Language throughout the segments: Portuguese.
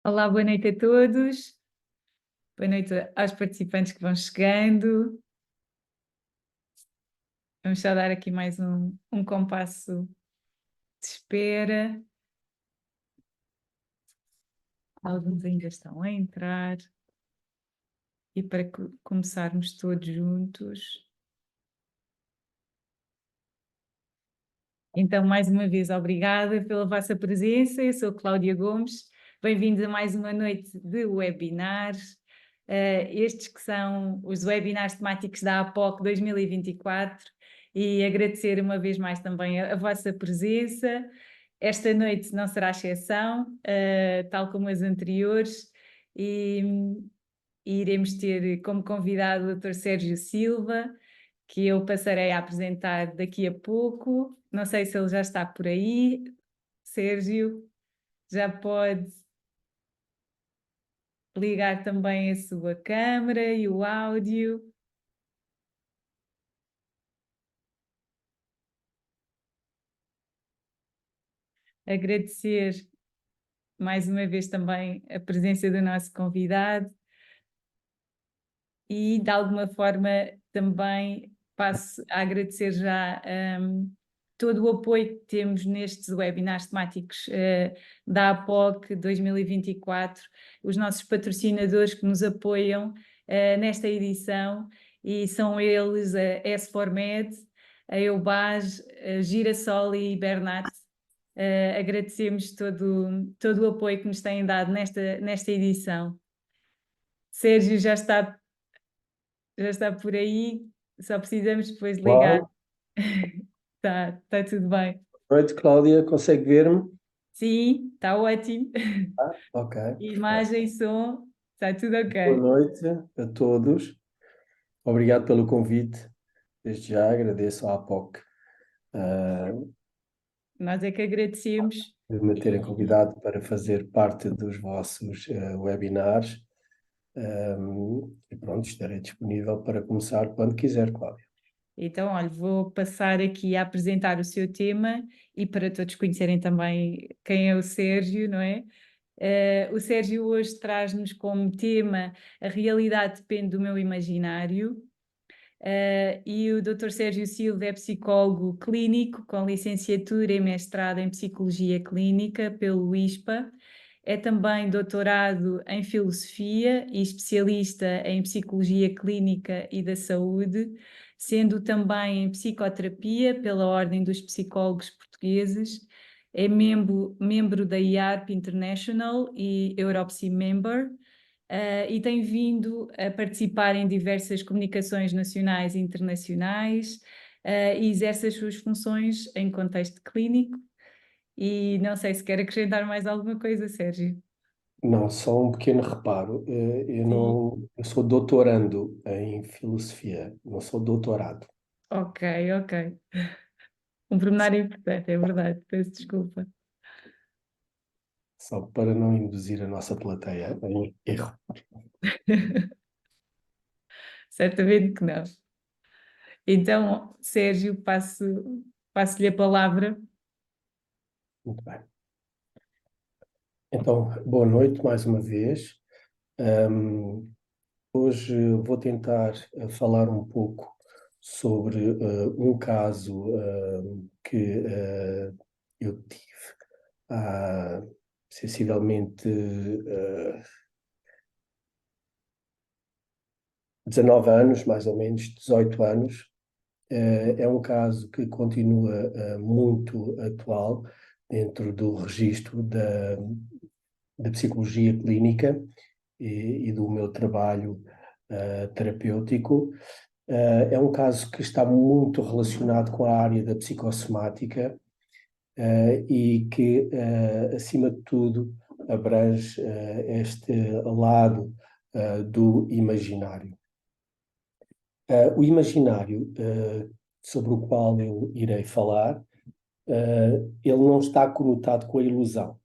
Olá, boa noite a todos. Boa noite aos participantes que vão chegando. Vamos só dar aqui mais um compasso de espera. Alguns ainda estão a entrar. E para começarmos todos juntos. Então, mais uma vez, obrigada pela vossa presença. Eu sou Cláudia Gomes. Bem-vindos a mais uma noite de webinars. Estes que são os webinars temáticos da APOC 2024 e agradecer uma vez mais também a vossa presença. Esta noite não será exceção, tal como as anteriores, e iremos ter como convidado o Dr. Sérgio Silva, que eu passarei a apresentar daqui a pouco. Não sei se ele já está por aí. Sérgio, já pode ligar também a sua câmara e o áudio. Agradecer mais uma vez também a presença do nosso convidado e, de alguma forma, também passo a agradecer já todo o apoio que temos nestes webinars temáticos da APOC 2024, os nossos patrocinadores que nos apoiam nesta edição, e são eles a S4Med, a Eubas, a Girassol e Bernat. Agradecemos todo o apoio que nos têm dado nesta edição. Sérgio já está por aí, só precisamos depois ligar. Olá, Tá tudo bem. boa noite, Cláudia. Consegue ver-me? Sim, está ótimo. Ok. Imagem, som, está tudo Boa ok. noite a todos. Obrigado pelo convite. Desde já agradeço à APOC Nós é que agradecemos. de me terem convidado para fazer parte dos vossos webinars. E pronto, estarei disponível para começar quando quiser, Cláudia. Então, olha, vou passar aqui a apresentar o seu tema e para todos conhecerem também quem é o Sérgio, não é? O Sérgio hoje traz-nos como tema a realidade depende do meu imaginário. E o Dr. Sérgio Silva é psicólogo clínico com licenciatura e mestrado em Psicologia Clínica pelo ISPA. É também doutorado em Filosofia e especialista em Psicologia Clínica e da Saúde, sendo também em Psicoterapia pela Ordem dos Psicólogos Portugueses. É membro da IARP International e Europsi Member. E tem vindo a participar em diversas comunicações nacionais e internacionais, e exerce as suas funções em contexto clínico. E não sei se quer acrescentar mais alguma coisa, Sérgio. Não, só um pequeno reparo. Sim. Eu sou doutorando em filosofia, não sou doutorado. Ok, ok. Um pormenor importante, é verdade, peço desculpa. Só para não induzir a nossa plateia em erro. Certamente que não. Então, Sérgio, passo-lhe a palavra. Muito bem. Então, boa noite mais uma vez. Hoje vou tentar falar um pouco sobre um caso que eu tive há sensivelmente 19 anos, mais ou menos 18 anos. É um caso que continua muito atual dentro do registro da psicologia clínica e do meu trabalho terapêutico. É um caso que está muito relacionado com a área da psicossomática e que, acima de tudo, abrange este lado do imaginário. O imaginário sobre o qual eu irei falar, ele não está conotado com a ilusão.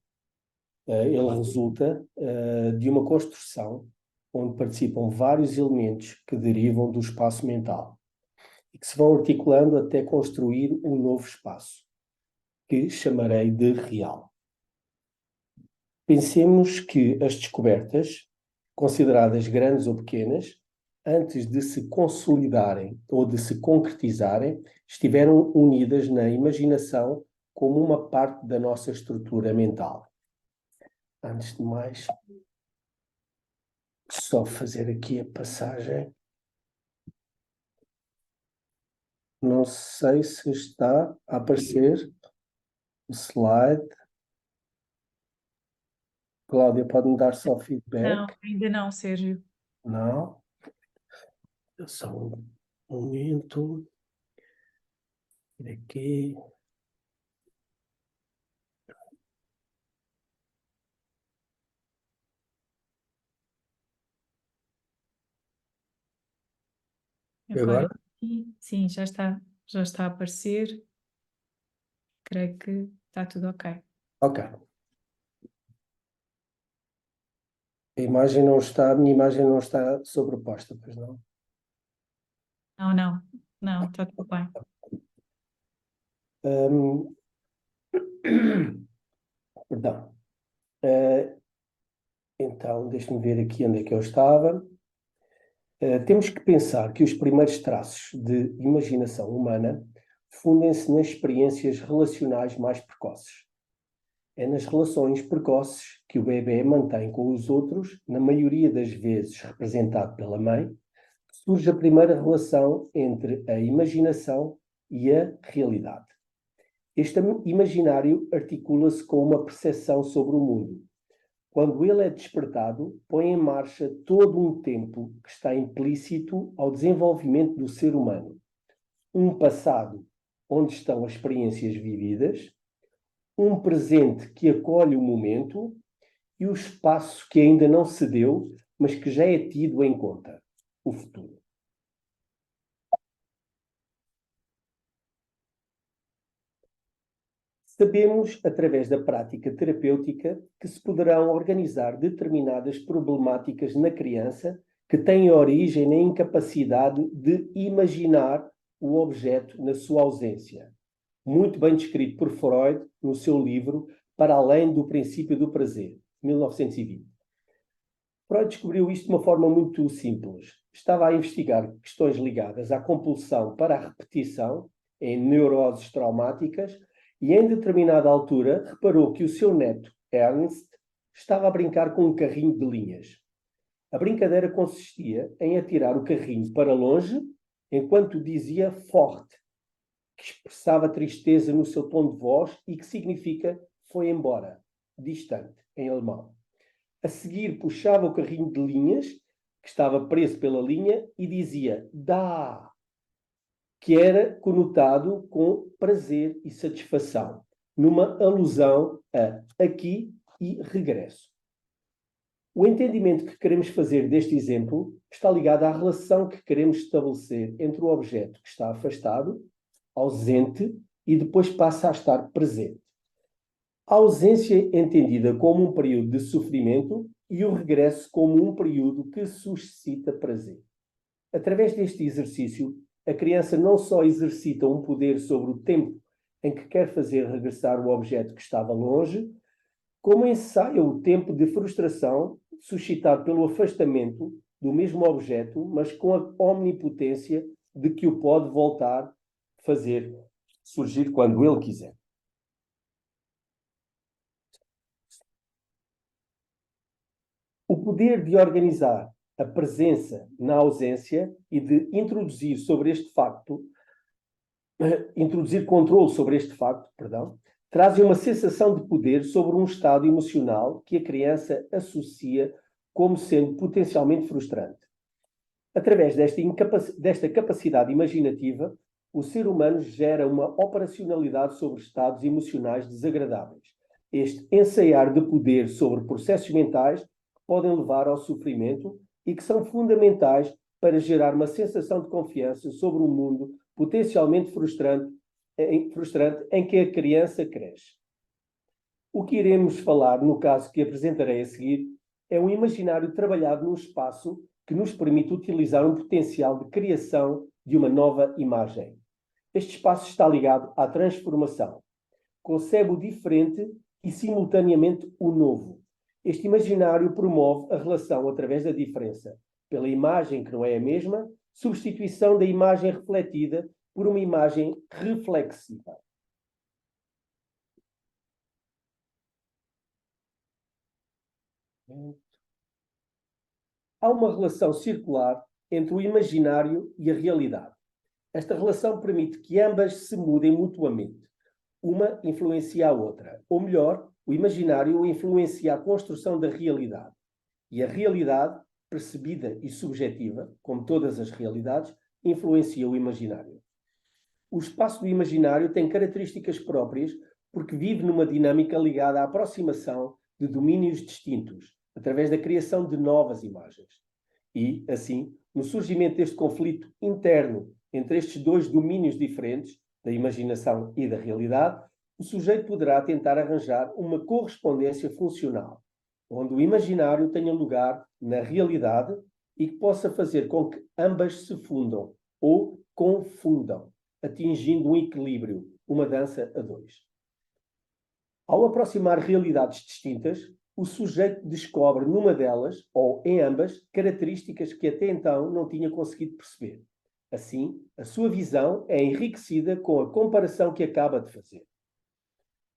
Ele resulta de uma construção onde participam vários elementos que derivam do espaço mental e que se vão articulando até construir um novo espaço, que chamarei de real. Pensemos que as descobertas, consideradas grandes ou pequenas, antes de se consolidarem ou de se concretizarem, estiveram unidas na imaginação como uma parte da nossa estrutura mental. Antes de mais, só fazer aqui a passagem. Não sei se está a aparecer o slide. Cláudia, pode-me dar só feedback? Não, ainda não, Sérgio. Não. Só um momento. Aqui. E Agora, agora? sim, já está a aparecer. Creio que está tudo ok. Ok. A minha imagem não está sobreposta, pois não? Não, está tudo bem. Hum, Perdão. Então, deixe-me ver aqui onde é que eu estava. Temos que pensar que os primeiros traços de imaginação humana fundem-se nas experiências relacionais mais precoces. É nas relações precoces que o bebê mantém com os outros, na maioria das vezes representado pela mãe, que surge a primeira relação entre a imaginação e a realidade. Este imaginário articula-se com uma percepção sobre o mundo. Quando ele é despertado, põe em marcha todo um tempo que está implícito ao desenvolvimento do ser humano. Um passado onde estão as experiências vividas, um presente que acolhe o momento e o espaço que ainda não se deu, mas que já é tido em conta, o futuro. Sabemos, através da prática terapêutica, que se poderão organizar determinadas problemáticas na criança que têm origem na incapacidade de imaginar o objeto na sua ausência. Muito bem descrito por Freud no seu livro Para Além do Princípio do Prazer, 1920. Freud descobriu isto de uma forma muito simples. Estava a investigar questões ligadas à compulsão para a repetição em neuroses traumáticas e, em determinada altura, reparou que o seu neto, Ernst, estava a brincar com um carrinho de linhas. A brincadeira consistia em atirar o carrinho para longe enquanto dizia forte, que expressava tristeza no seu tom de voz e que significa foi embora, distante, em alemão. A seguir puxava o carrinho de linhas, que estava preso pela linha, e dizia dá, que era conotado com prazer e satisfação, numa alusão a aqui e regresso. O entendimento que queremos fazer deste exemplo está ligado à relação que queremos estabelecer entre o objeto que está afastado, ausente, e depois passa a estar presente. A ausência entendida como um período de sofrimento e o regresso como um período que suscita prazer. Através deste exercício, a criança não só exercita um poder sobre o tempo em que quer fazer regressar o objeto que estava longe, como ensaia o tempo de frustração suscitado pelo afastamento do mesmo objeto, mas com a omnipotência de que o pode voltar a fazer surgir quando ele quiser. O poder de organizar a presença na ausência e de introduzir controle sobre este facto, trazem uma sensação de poder sobre um estado emocional que a criança associa como sendo potencialmente frustrante. Através desta capacidade imaginativa, o ser humano gera uma operacionalidade sobre estados emocionais desagradáveis. Este ensaiar de poder sobre processos mentais que podem levar ao sofrimento e que são fundamentais para gerar uma sensação de confiança sobre um mundo potencialmente frustrante em que a criança cresce. O que iremos falar, no caso que apresentarei a seguir, é um imaginário trabalhado num espaço que nos permite utilizar um potencial de criação de uma nova imagem. Este espaço está ligado à transformação. Concebe o diferente e, simultaneamente, o novo. Este imaginário promove a relação através da diferença, pela imagem que não é a mesma, substituição da imagem refletida por uma imagem reflexiva. Há uma relação circular entre o imaginário e a realidade. Esta relação permite que ambas se mudem mutuamente. Uma influencia a outra. Ou melhor, o imaginário influencia a construção da realidade. E a realidade, percebida e subjetiva, como todas as realidades, influencia o imaginário. O espaço do imaginário tem características próprias porque vive numa dinâmica ligada à aproximação de domínios distintos, através da criação de novas imagens. E, assim, no surgimento deste conflito interno entre estes dois domínios diferentes, da imaginação e da realidade, o sujeito poderá tentar arranjar uma correspondência funcional, onde o imaginário tenha lugar na realidade e que possa fazer com que ambas se fundam ou confundam, atingindo um equilíbrio, uma dança a dois. Ao aproximar realidades distintas, o sujeito descobre numa delas, ou em ambas, características que até então não tinha conseguido perceber. Assim, a sua visão é enriquecida com a comparação que acaba de fazer.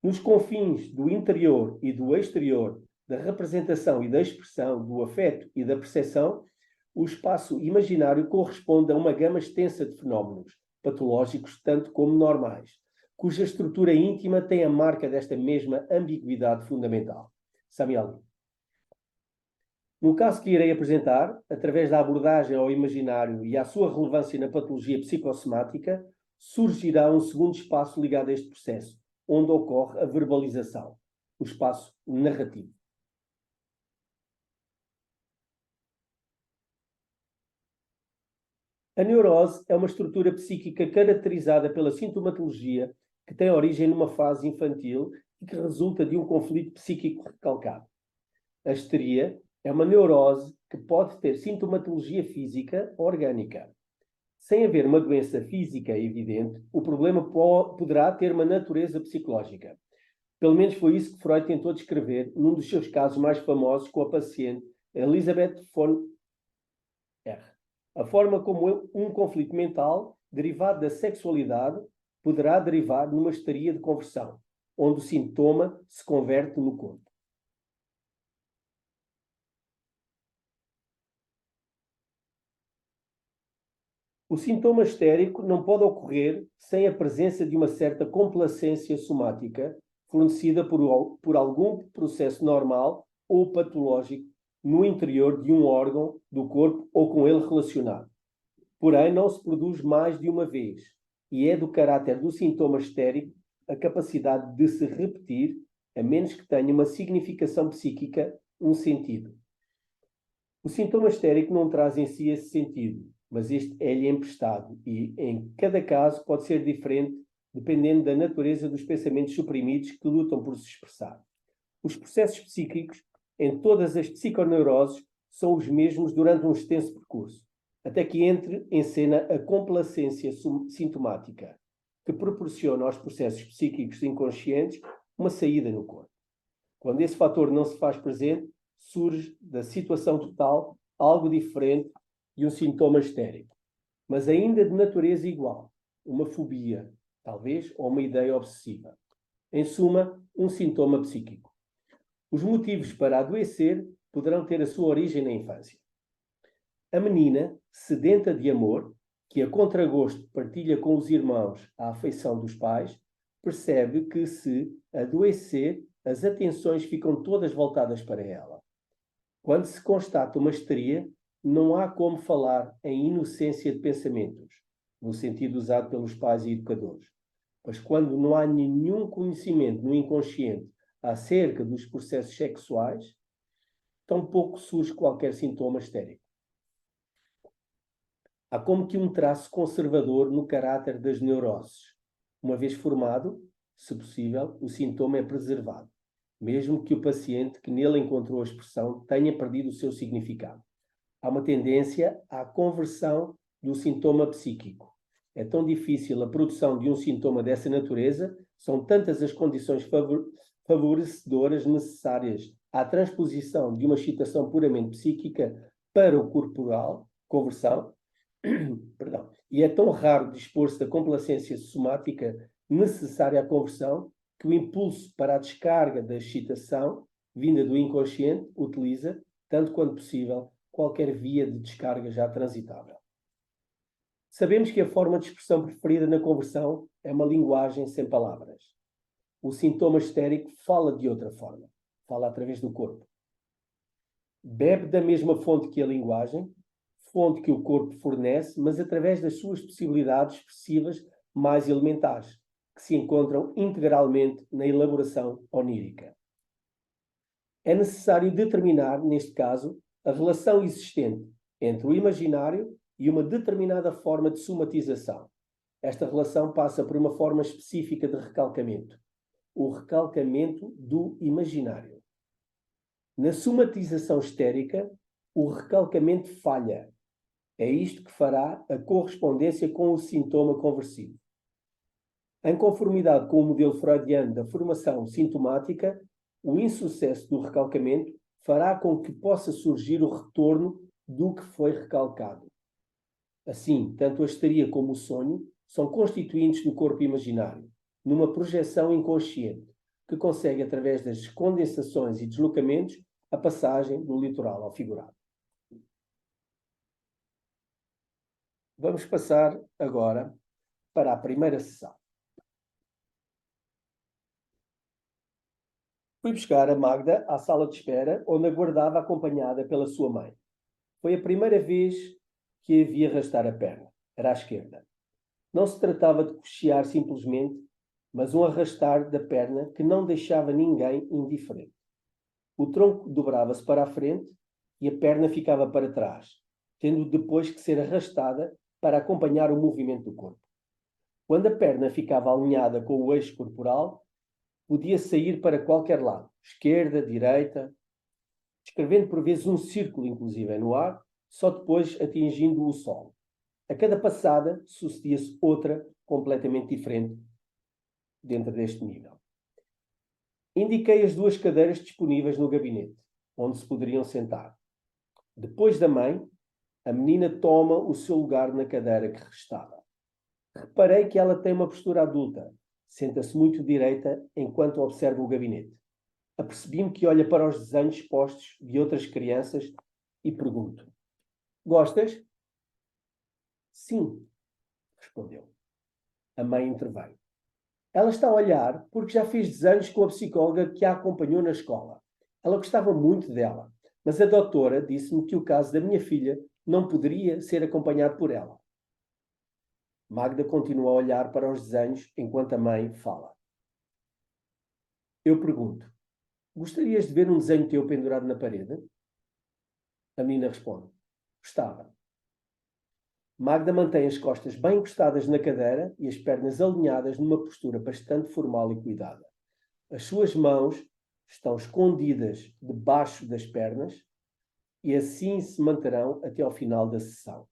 Nos confins do interior e do exterior, da representação e da expressão, do afeto e da percepção, o espaço imaginário corresponde a uma gama extensa de fenómenos, patológicos tanto como normais, cuja estrutura íntima tem a marca desta mesma ambiguidade fundamental. Samuel. No caso que irei apresentar, através da abordagem ao imaginário e à sua relevância na patologia psicossomática, surgirá um segundo espaço ligado a este processo, onde ocorre a verbalização, o espaço narrativo. A neurose é uma estrutura psíquica caracterizada pela sintomatologia que tem origem numa fase infantil e que resulta de um conflito psíquico recalcado. A histeria é uma neurose que pode ter sintomatologia física orgânica. Sem haver uma doença física evidente, o problema poderá ter uma natureza psicológica. Pelo menos foi isso que Freud tentou descrever num dos seus casos mais famosos com a paciente Elisabeth von R. A forma como um conflito mental derivado da sexualidade poderá derivar numa histeria de conversão, onde o sintoma se converte no corpo. O sintoma histérico não pode ocorrer sem a presença de uma certa complacência somática fornecida por algum processo normal ou patológico no interior de um órgão do corpo ou com ele relacionado. Porém, não se produz mais de uma vez e é do caráter do sintoma histérico a capacidade de se repetir, a menos que tenha uma significação psíquica, um sentido. O sintoma histérico não traz em si esse sentido, mas este é-lhe emprestado e, em cada caso, pode ser diferente dependendo da natureza dos pensamentos suprimidos que lutam por se expressar. Os processos psíquicos, em todas as psiconeuroses, são os mesmos durante um extenso percurso, até que entre em cena a complacência sintomática, que proporciona aos processos psíquicos inconscientes uma saída no corpo. Quando esse fator não se faz presente, surge da situação total algo diferente de um sintoma histérico, mas ainda de natureza igual, uma fobia, talvez, ou uma ideia obsessiva. Em suma, um sintoma psíquico. Os motivos para adoecer poderão ter a sua origem na infância. A menina, sedenta de amor, que a contragosto partilha com os irmãos a afeição dos pais, percebe que, se adoecer, as atenções ficam todas voltadas para ela. Quando se constata uma histeria, não há como falar em inocência de pensamentos, no sentido usado pelos pais e educadores. Mas quando não há nenhum conhecimento no inconsciente acerca dos processos sexuais, tampouco surge qualquer sintoma histérico. Há como que um traço conservador no caráter das neuroses. Uma vez formado, se possível, o sintoma é preservado, mesmo que o paciente que nele encontrou a expressão tenha perdido o seu significado. Há uma tendência à conversão do sintoma psíquico. É tão difícil a produção de um sintoma dessa natureza, são tantas as condições favorecedoras necessárias à transposição de uma excitação puramente psíquica para o corporal, conversão, perdão, e é tão raro dispor-se da complacência somática necessária à conversão que o impulso para a descarga da excitação, vinda do inconsciente, utiliza, tanto quanto possível, qualquer via de descarga já transitável. Sabemos que a forma de expressão preferida na conversão é uma linguagem sem palavras. O sintoma histérico fala de outra forma, fala através do corpo. Bebe da mesma fonte que a linguagem, fonte que o corpo fornece, mas através das suas possibilidades expressivas mais elementares, que se encontram integralmente na elaboração onírica. É necessário determinar, neste caso, a relação existente entre o imaginário e uma determinada forma de somatização. Esta relação passa por uma forma específica de recalcamento, o recalcamento do imaginário. Na somatização histérica, o recalcamento falha. É isto que fará a correspondência com o sintoma conversivo. Em conformidade com o modelo freudiano da formação sintomática, o insucesso do recalcamento fará com que possa surgir o retorno do que foi recalcado. Assim, tanto a histeria como o sonho são constituintes do corpo imaginário, numa projeção inconsciente, que consegue, através das condensações e deslocamentos, a passagem do literal ao figurado. Vamos passar agora para a primeira sessão. Fui buscar a Magda à sala de espera, onde aguardava acompanhada pela sua mãe. Foi a primeira vez que a vi arrastar a perna. Era à esquerda. Não se tratava de cochear simplesmente, mas um arrastar da perna que não deixava ninguém indiferente. O tronco dobrava-se para a frente e a perna ficava para trás, tendo depois que ser arrastada para acompanhar o movimento do corpo. Quando a perna ficava alinhada com o eixo corporal, podia sair para qualquer lado, esquerda, direita, descrevendo por vezes um círculo, inclusive, no ar, só depois atingindo o solo. A cada passada sucedia-se outra completamente diferente dentro deste nível. Indiquei as 2 cadeiras disponíveis no gabinete, onde se poderiam sentar. Depois da mãe, a menina toma o seu lugar na cadeira que restava. Reparei que ela tem uma postura adulta. Senta-se muito direita enquanto observa o gabinete. Apercebi-me que olha para os desenhos postos de outras crianças e pergunto: "Gostas?" "Sim", respondeu. A mãe interveio. "Ela está a olhar porque já fez desenhos com a psicóloga que a acompanhou na escola. Ela gostava muito dela, mas a doutora disse-me que o caso da minha filha não poderia ser acompanhado por ela." Magda continua a olhar para os desenhos enquanto a mãe fala. Eu pergunto: "Gostarias de ver um desenho teu pendurado na parede?" A menina responde: "Gostava." Magda mantém as costas bem encostadas na cadeira e as pernas alinhadas numa postura bastante formal e cuidada. As suas mãos estão escondidas debaixo das pernas e assim se manterão até ao final da sessão.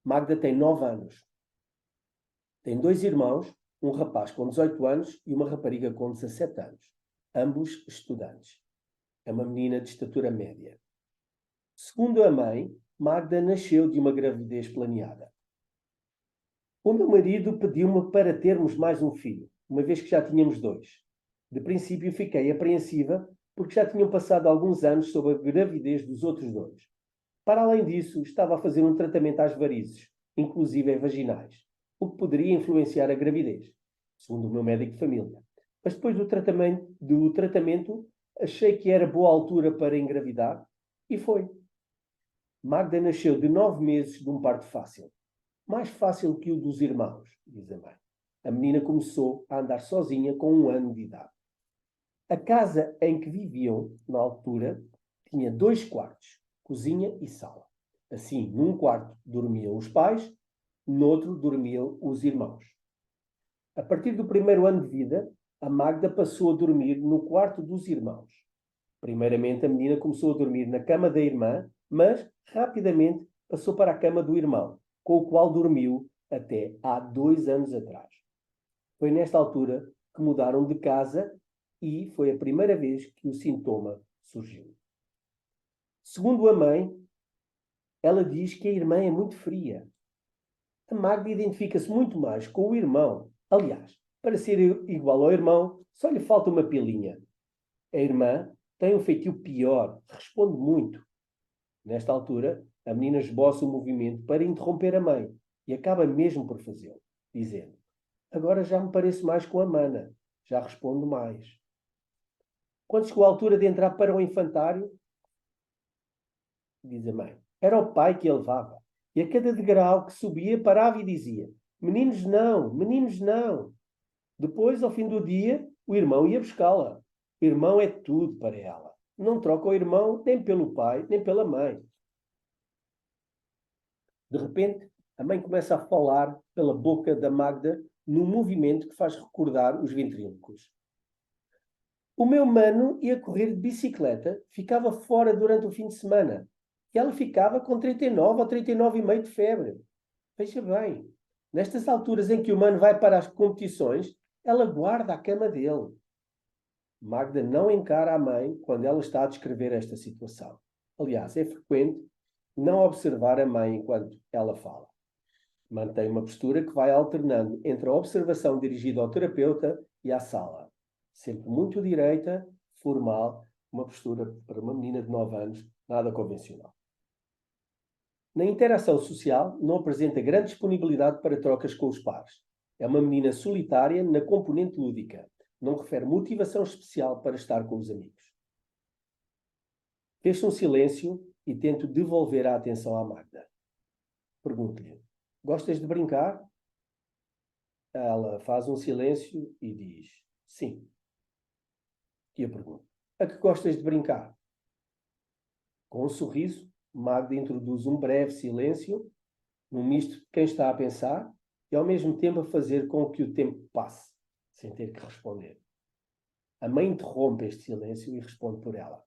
Magda tem 9 anos. Tem 2 irmãos, um rapaz com 18 anos e uma rapariga com 17 anos, ambos estudantes. É uma menina de estatura média. Segundo a mãe, Magda nasceu de uma gravidez planeada. O meu marido pediu-me para termos mais um filho, uma vez que já tínhamos 2. De princípio fiquei apreensiva porque já tinham passado alguns anos sob a gravidez dos outros 2. Para além disso, estava a fazer um tratamento às varizes, inclusive vaginais, o que poderia influenciar a gravidez, segundo o meu médico de família. Mas depois do tratamento, achei que era boa altura para engravidar e foi. Magda nasceu de 9 meses de um parto fácil. Mais fácil que o dos irmãos, diz a mãe. A menina começou a andar sozinha com 1 ano de idade. A casa em que viviam, na altura, tinha 2 quartos, cozinha e sala. Assim, num quarto dormiam os pais, no outro dormiam os irmãos. A partir do 1º ano de vida, a Magda passou a dormir no quarto dos irmãos. Primeiramente, a menina começou a dormir na cama da irmã, mas rapidamente passou para a cama do irmão, com o qual dormiu até há 2 anos atrás. Foi nesta altura que mudaram de casa e foi a primeira vez que o sintoma surgiu. Segundo a mãe, ela diz que a irmã é muito fria. A Magda identifica-se muito mais com o irmão. Aliás, para ser igual ao irmão, só lhe falta uma pilinha. A irmã tem um feitio pior, responde muito. Nesta altura, a menina esboça o movimento para interromper a mãe e acaba mesmo por fazê-lo, dizendo: agora já me pareço mais com a mana, já respondo mais. Quando chegou a altura de entrar para o infantário, diz a mãe, era o pai que a levava. E a cada degrau que subia, parava e dizia: meninos não, meninos não. Depois, ao fim do dia, o irmão ia buscá-la. O irmão é tudo para ela. Não troca o irmão nem pelo pai, nem pela mãe. De repente, a mãe começa a falar pela boca da Magda num movimento que faz recordar os ventrílocos. O meu mano ia correr de bicicleta, ficava fora durante o fim de semana. E ela ficava com 39 ou 39,5 de febre. Veja bem, nestas alturas em que o mano vai para as competições, ela guarda a cama dele. Magda não encara a mãe quando ela está a descrever esta situação. Aliás, é frequente não observar a mãe enquanto ela fala. Mantém uma postura que vai alternando entre a observação dirigida ao terapeuta e à sala. Sempre muito direita, formal, uma postura para uma menina de 9 anos, nada convencional. Na interação social, não apresenta grande disponibilidade para trocas com os pares. É uma menina solitária na componente lúdica. Não refere motivação especial para estar com os amigos. Fecho um silêncio e tento devolver a atenção à Magda. Pergunto-lhe: gostas de brincar? Ela faz um silêncio e diz: sim. E eu pergunto: a que gostas de brincar? Com um sorriso, Magda introduz um breve silêncio, num misto de quem está a pensar e ao mesmo tempo a fazer com que o tempo passe, sem ter que responder. A mãe interrompe este silêncio e responde por ela: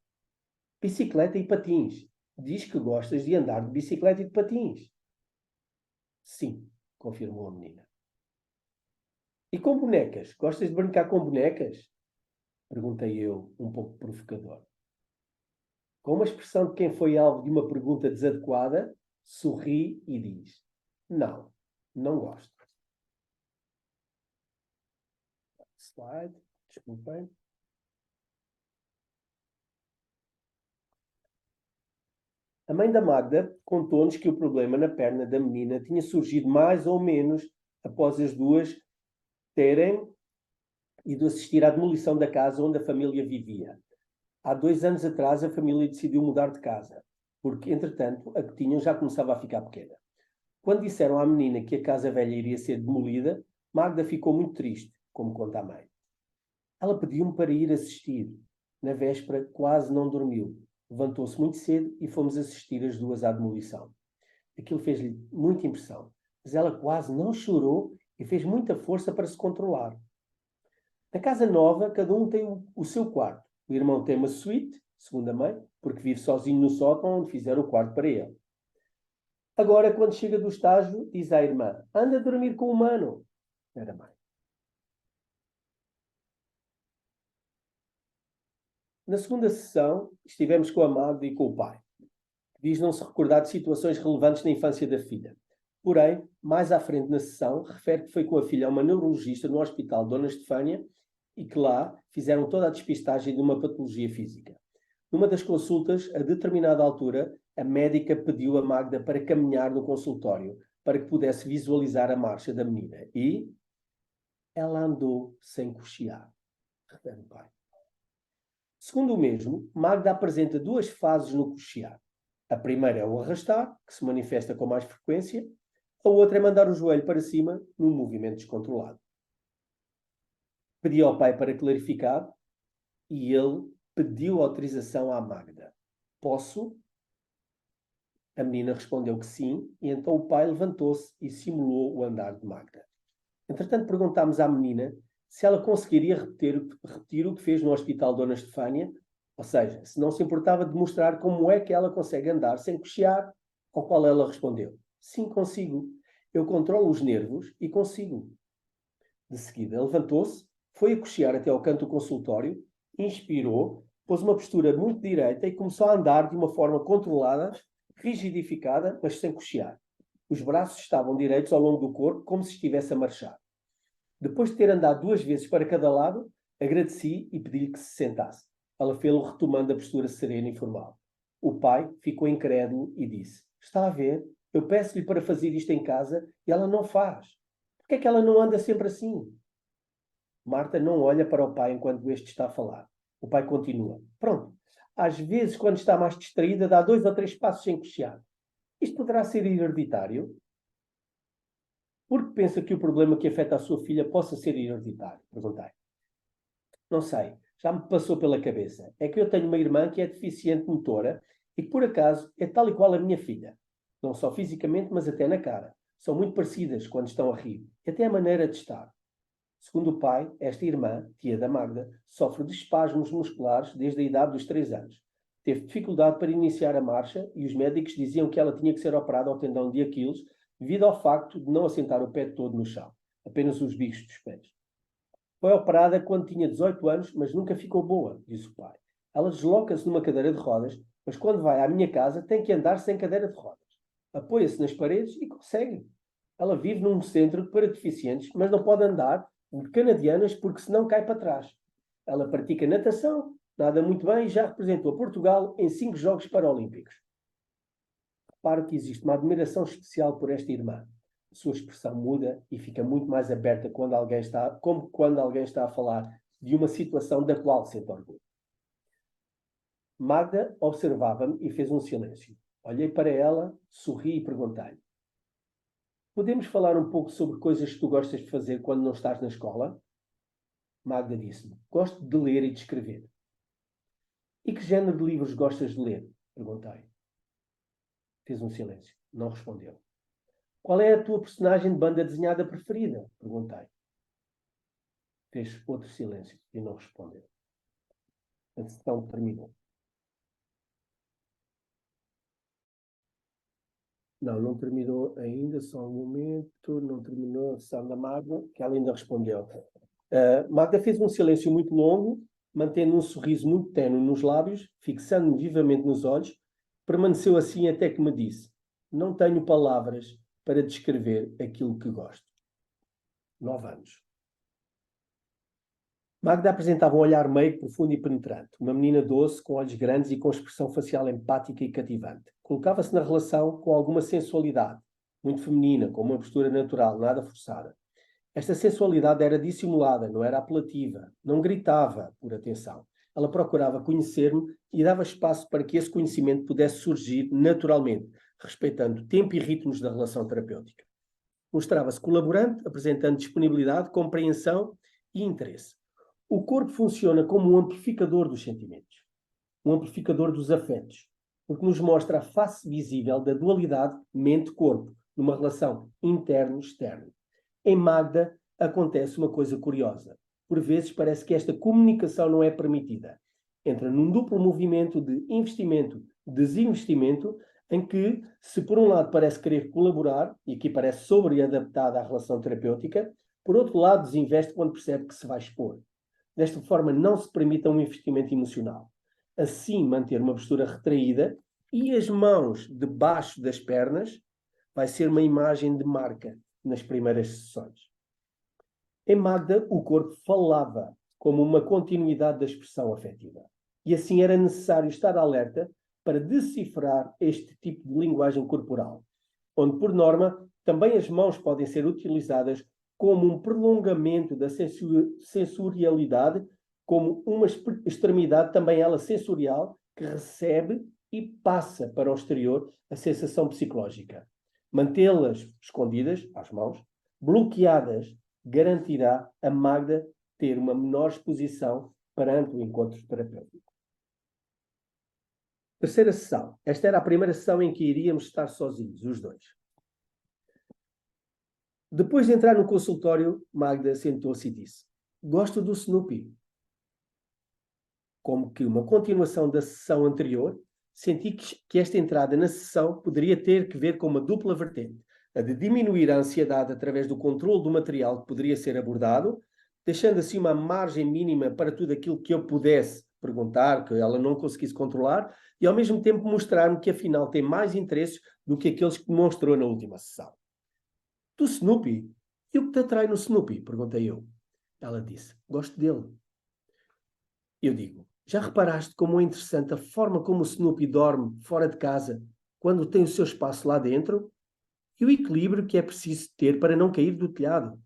bicicleta e patins. Diz que gostas de andar de bicicleta e de patins. Sim, confirmou a menina. E com bonecas? Gostas de brincar com bonecas? Perguntei eu, um pouco provocador. Com uma expressão de quem foi alvo de uma pergunta desadequada, sorri e diz: não, não gosto. Slide, desculpem. A mãe da Magda contou-nos que o problema na perna da menina tinha surgido mais ou menos após as duas terem ido assistir à demolição da casa onde a família vivia. Há 2 anos atrás a família decidiu mudar de casa, porque, entretanto, a que tinham já começava a ficar pequena. Quando disseram à menina que a casa velha iria ser demolida, Magda ficou muito triste, como conta a mãe. Ela pediu-me para ir assistir. Na véspera, quase não dormiu. Levantou-se muito cedo e fomos assistir as duas à demolição. Aquilo fez-lhe muita impressão, mas ela quase não chorou e fez muita força para se controlar. Na casa nova, cada um tem o seu quarto. O irmão tem uma suíte, segundo a mãe, porque vive sozinho no sótão onde fizeram o quarto para ele. Agora, quando chega do estágio, diz à irmã: anda a dormir com o mano. Era a mãe. Na segunda sessão, estivemos com a Magda e com o pai. Diz não se recordar de situações relevantes na infância da filha. Porém, mais à frente na sessão, refere que foi com a filha a uma neurologista no Hospital Dona Estefânia e que lá fizeram toda a despistagem de uma patologia física. Numa das consultas, a determinada altura, a médica pediu a Magda para caminhar no consultório, para que pudesse visualizar a marcha da menina. E ela andou sem cochear, refere o pai. Segundo o mesmo, Magda apresenta 2 fases no cochear. A primeira é o arrastar, que se manifesta com mais frequência. A outra é mandar o joelho para cima num movimento descontrolado. Pedi ao pai para clarificar e ele pediu autorização à Magda. Posso? A menina respondeu que sim, e então o pai levantou-se e simulou o andar de Magda. Entretanto, perguntámos à menina se ela conseguiria repetir o que fez no Hospital Dona Estefânia, ou seja, se não se importava de mostrar como é que ela consegue andar sem cochear, ao qual ela respondeu: sim, consigo. Eu controlo os nervos e consigo. De seguida, levantou-se, Foi a cochear até ao canto do consultório, inspirou, pôs uma postura muito direita e começou a andar de uma forma controlada, rigidificada, mas sem cochear. Os braços estavam direitos ao longo do corpo, como se estivesse a marchar. Depois de ter andado 2 vezes para cada lado, agradeci e pedi-lhe que se sentasse. Ela fê-lo retomando a postura serena e formal. O pai ficou incrédulo e disse: está a ver? Eu peço-lhe para fazer isto em casa e ela não faz. Por que é que ela não anda sempre assim? Marta não olha para o pai enquanto este está a falar. O pai continua: pronto, às vezes, quando está mais distraída, dá 2 ou 3 passos sem cochear. Isto poderá ser hereditário? Por que pensa que o problema que afeta a sua filha possa ser hereditário? Perguntei. Não sei, já me passou pela cabeça. É que eu tenho uma irmã que é deficiente motora e que, por acaso, é tal e qual a minha filha. Não só fisicamente, mas até na cara. São muito parecidas quando estão a rir. Até a maneira de estar. Segundo o pai, esta irmã, tia da Magda, sofre de espasmos musculares desde a idade dos 3 anos. Teve dificuldade para iniciar a marcha e os médicos diziam que ela tinha que ser operada ao tendão de Aquiles devido ao facto de não assentar o pé todo no chão, apenas os bicos dos pés. Foi operada quando tinha 18 anos, mas nunca ficou boa, disse o pai. Ela desloca-se numa cadeira de rodas, mas quando vai à minha casa tem que andar sem cadeira de rodas. Apoia-se nas paredes e consegue. Ela vive num centro para deficientes, mas não pode andar de canadianas porque senão cai para trás. Ela pratica natação, nada muito bem e já representou Portugal em 5 Jogos Paralímpicos. Reparo que existe uma admiração especial por esta irmã. A sua expressão muda e fica muito mais aberta como quando alguém está a falar de uma situação da qual sente orgulho. Magda observava-me e fez um silêncio. Olhei para ela, sorri e perguntei-lhe: podemos falar um pouco sobre coisas que tu gostas de fazer quando não estás na escola? Magda disse-me: gosto de ler e de escrever. E que género de livros gostas de ler? Perguntei. Fez um silêncio. Não respondeu. Qual é a tua personagem de banda desenhada preferida? Perguntei. Fez outro silêncio e não respondeu. A sessão terminou. Não terminou ainda, só um momento. Não terminou a sessão da Magda, que ela ainda respondeu. Magda fez um silêncio muito longo, mantendo um sorriso muito tenue nos lábios, fixando-me vivamente nos olhos. Permaneceu assim até que me disse: não tenho palavras para descrever aquilo que gosto. 9 anos. Magda apresentava um olhar meio, profundo e penetrante. Uma menina doce, com olhos grandes e com expressão facial empática e cativante. Colocava-se na relação com alguma sensualidade, muito feminina, com uma postura natural, nada forçada. Esta sensualidade era dissimulada, não era apelativa, não gritava por atenção. Ela procurava conhecer-me e dava espaço para que esse conhecimento pudesse surgir naturalmente, respeitando o tempo e ritmos da relação terapêutica. Mostrava-se colaborante, apresentando disponibilidade, compreensão e interesse. O corpo funciona como um amplificador dos sentimentos, um amplificador dos afetos, porque nos mostra a face visível da dualidade mente-corpo, numa relação interno-externo. Em Magda acontece uma coisa curiosa. Por vezes parece que esta comunicação não é permitida. Entra num duplo movimento de investimento-desinvestimento, em que, se por um lado parece querer colaborar, e aqui parece sobreadaptada à relação terapêutica, por outro lado desinveste quando percebe que se vai expor. Desta forma não se permite um investimento emocional. Assim, manter uma postura retraída e as mãos debaixo das pernas vai ser uma imagem de marca nas primeiras sessões. Em Magda, o corpo falava como uma continuidade da expressão afetiva. E assim era necessário estar alerta para decifrar este tipo de linguagem corporal, onde, por norma, também as mãos podem ser utilizadas como um prolongamento da sensorialidade, como uma extremidade, também ela sensorial, que recebe e passa para o exterior a sensação psicológica. Mantê-las escondidas, às mãos, bloqueadas, garantirá a Magda ter uma menor exposição perante o encontro terapêutico. Terceira sessão. Esta era a primeira sessão em que iríamos estar sozinhos, os dois. Depois de entrar no consultório, Magda sentou-se e disse: gosto do Snoopy. Como que uma continuação da sessão anterior, senti que esta entrada na sessão poderia ter que ver com uma dupla vertente. A de diminuir a ansiedade através do controle do material que poderia ser abordado, deixando assim uma margem mínima para tudo aquilo que eu pudesse perguntar, que ela não conseguisse controlar, e ao mesmo tempo mostrar-me que afinal tem mais interesses do que aqueles que demonstrou na última sessão. Do Snoopy? E o que te atrai no Snoopy? Perguntei eu. Ela disse, gosto dele. Eu digo, já reparaste como é interessante a forma como o Snoopy dorme fora de casa, quando tem o seu espaço lá dentro? E o equilíbrio que é preciso ter para não cair do telhado?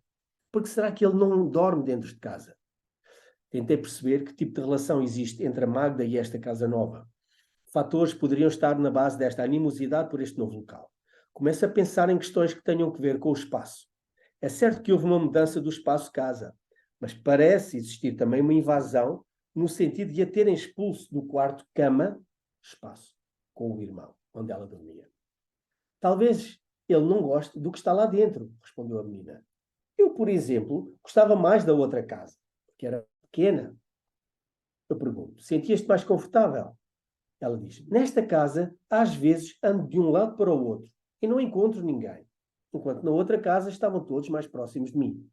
Porque será que ele não dorme dentro de casa? Tentei perceber que tipo de relação existe entre a Magda e esta casa nova. Fatores poderiam estar na base desta animosidade por este novo local. Começo a pensar em questões que tenham que ver com o espaço. É certo que houve uma mudança do espaço-casa, mas parece existir também uma invasão no sentido de a terem expulso do quarto-cama, espaço, com o irmão, onde ela dormia. Talvez ele não goste do que está lá dentro, respondeu a menina. Eu, por exemplo, gostava mais da outra casa, porque era pequena. Eu pergunto, sentias-te mais confortável? Ela diz, nesta casa, às vezes ando de um lado para o outro e não encontro ninguém, enquanto na outra casa estavam todos mais próximos de mim.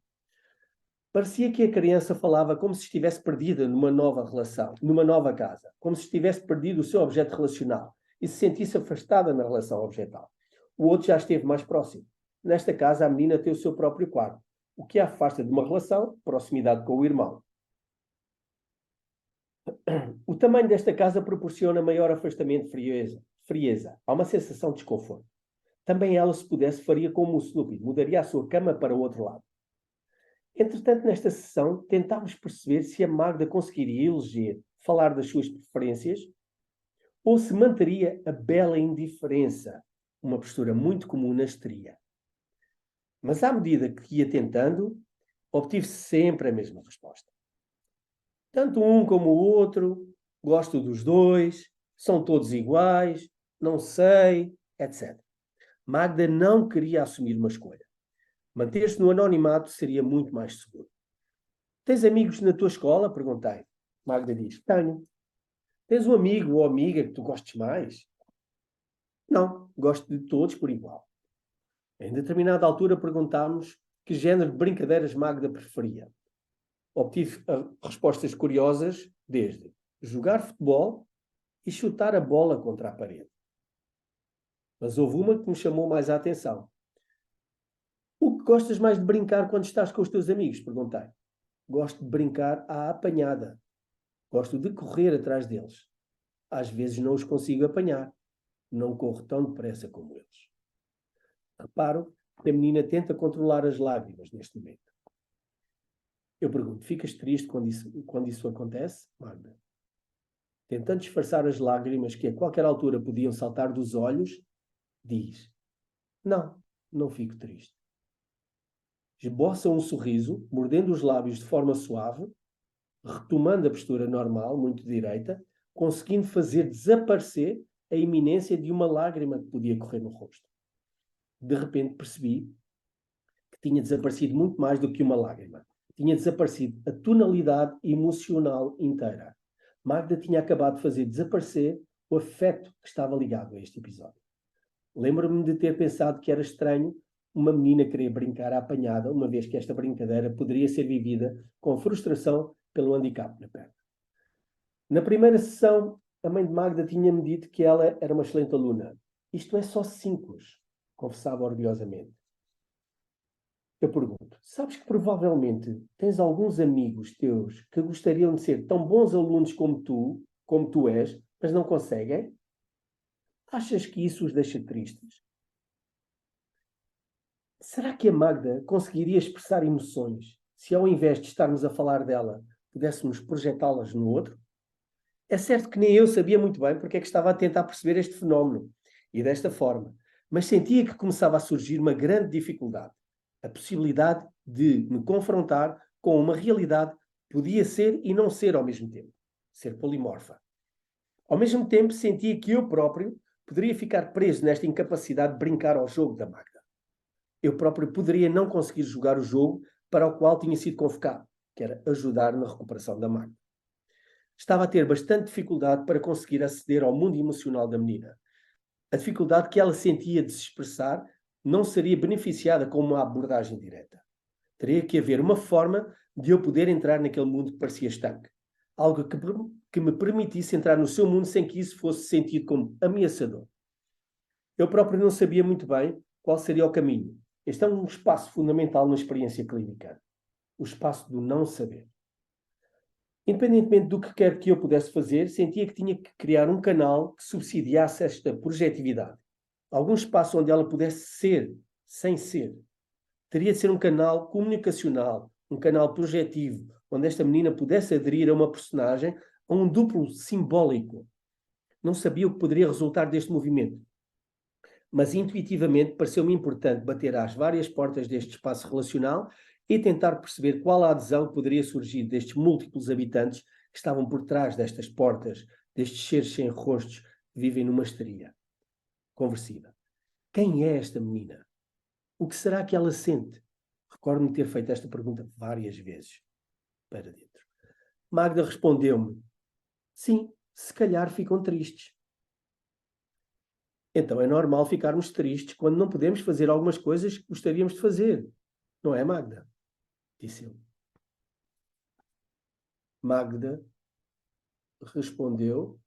Parecia que a criança falava como se estivesse perdida numa nova relação, numa nova casa, como se estivesse perdido o seu objeto relacional e se sentisse afastada na relação objetal. O outro já esteve mais próximo. Nesta casa, a menina tem o seu próprio quarto, o que a afasta de uma relação, proximidade com o irmão. O tamanho desta casa proporciona maior afastamento de frieza. Há uma sensação de desconforto. Também ela, se pudesse, faria como o Snoopy, mudaria a sua cama para o outro lado. Entretanto, nesta sessão, tentámos perceber se a Magda conseguiria eleger falar das suas preferências ou se manteria a bela indiferença, uma postura muito comum na histeria. Mas à medida que ia tentando, obtive sempre a mesma resposta. Tanto um como o outro, gosto dos dois, são todos iguais, não sei, etc. Magda não queria assumir uma escolha. Manter-se no anonimato seria muito mais seguro. Tens amigos na tua escola? Perguntei. Magda diz, tenho. Tens um amigo ou amiga que tu gostes mais? Não, gosto de todos por igual. Em determinada altura perguntámos que género de brincadeiras Magda preferia. Obtive respostas curiosas, desde jogar futebol e chutar a bola contra a parede. Mas houve uma que me chamou mais a atenção. O que gostas mais de brincar quando estás com os teus amigos? Perguntei. Gosto de brincar à apanhada. Gosto de correr atrás deles. Às vezes não os consigo apanhar. Não corro tão depressa como eles. Reparo que a menina tenta controlar as lágrimas neste momento. Eu pergunto, ficas triste quando isso acontece, Magda? Tentando disfarçar as lágrimas que a qualquer altura podiam saltar dos olhos, diz, não fico triste. Esboça um sorriso, mordendo os lábios de forma suave, retomando a postura normal, muito direita, conseguindo fazer desaparecer a iminência de uma lágrima que podia correr no rosto. De repente percebi que tinha desaparecido muito mais do que uma lágrima. Tinha desaparecido a tonalidade emocional inteira. Magda tinha acabado de fazer desaparecer o afeto que estava ligado a este episódio. Lembro-me de ter pensado que era estranho uma menina querer brincar à apanhada, uma vez que esta brincadeira poderia ser vivida com frustração pelo handicap na perna. Na primeira sessão, a mãe de Magda tinha-me dito que ela era uma excelente aluna. Isto é só simples, confessava orgulhosamente. Eu pergunto, sabes que provavelmente tens alguns amigos teus que gostariam de ser tão bons alunos como tu és, mas não conseguem? Achas que isso os deixa tristes? Será que a Magda conseguiria expressar emoções se, ao invés de estarmos a falar dela, pudéssemos projetá-las no outro? É certo que nem eu sabia muito bem porque é que estava a tentar perceber este fenómeno e desta forma, mas sentia que começava a surgir uma grande dificuldade. A possibilidade de me confrontar com uma realidade que podia ser e não ser ao mesmo tempo. Ser polimorfa. Ao mesmo tempo, sentia que eu próprio poderia ficar preso nesta incapacidade de brincar ao jogo da Magda. Eu próprio poderia não conseguir jogar o jogo para o qual tinha sido convocado, que era ajudar na recuperação da Magda. Estava a ter bastante dificuldade para conseguir aceder ao mundo emocional da menina. A dificuldade que ela sentia de se expressar não seria beneficiada com uma abordagem direta. Teria que haver uma forma de eu poder entrar naquele mundo que parecia estanque. Algo que me permitisse entrar no seu mundo sem que isso fosse sentido como ameaçador. Eu próprio não sabia muito bem qual seria o caminho. Este é um espaço fundamental na experiência clínica. O espaço do não saber. Independentemente do que quer que eu pudesse fazer, sentia que tinha que criar um canal que subsidiasse esta projetividade. Algum espaço onde ela pudesse ser, sem ser. Teria de ser um canal comunicacional, um canal projetivo, onde esta menina pudesse aderir a uma personagem, a um duplo simbólico. Não sabia o que poderia resultar deste movimento. Mas intuitivamente pareceu-me importante bater às várias portas deste espaço relacional e tentar perceber qual a adesão que poderia surgir destes múltiplos habitantes que estavam por trás destas portas, destes seres sem rostos que vivem numa histeria conversiva. Quem é esta menina? O que será que ela sente? Recordo-me ter feito esta pergunta várias vezes para dentro. Magda respondeu-me: sim, se calhar ficam tristes. Então é normal ficarmos tristes quando não podemos fazer algumas coisas que gostaríamos de fazer. Não é, Magda? Disse eu. Magda respondeu: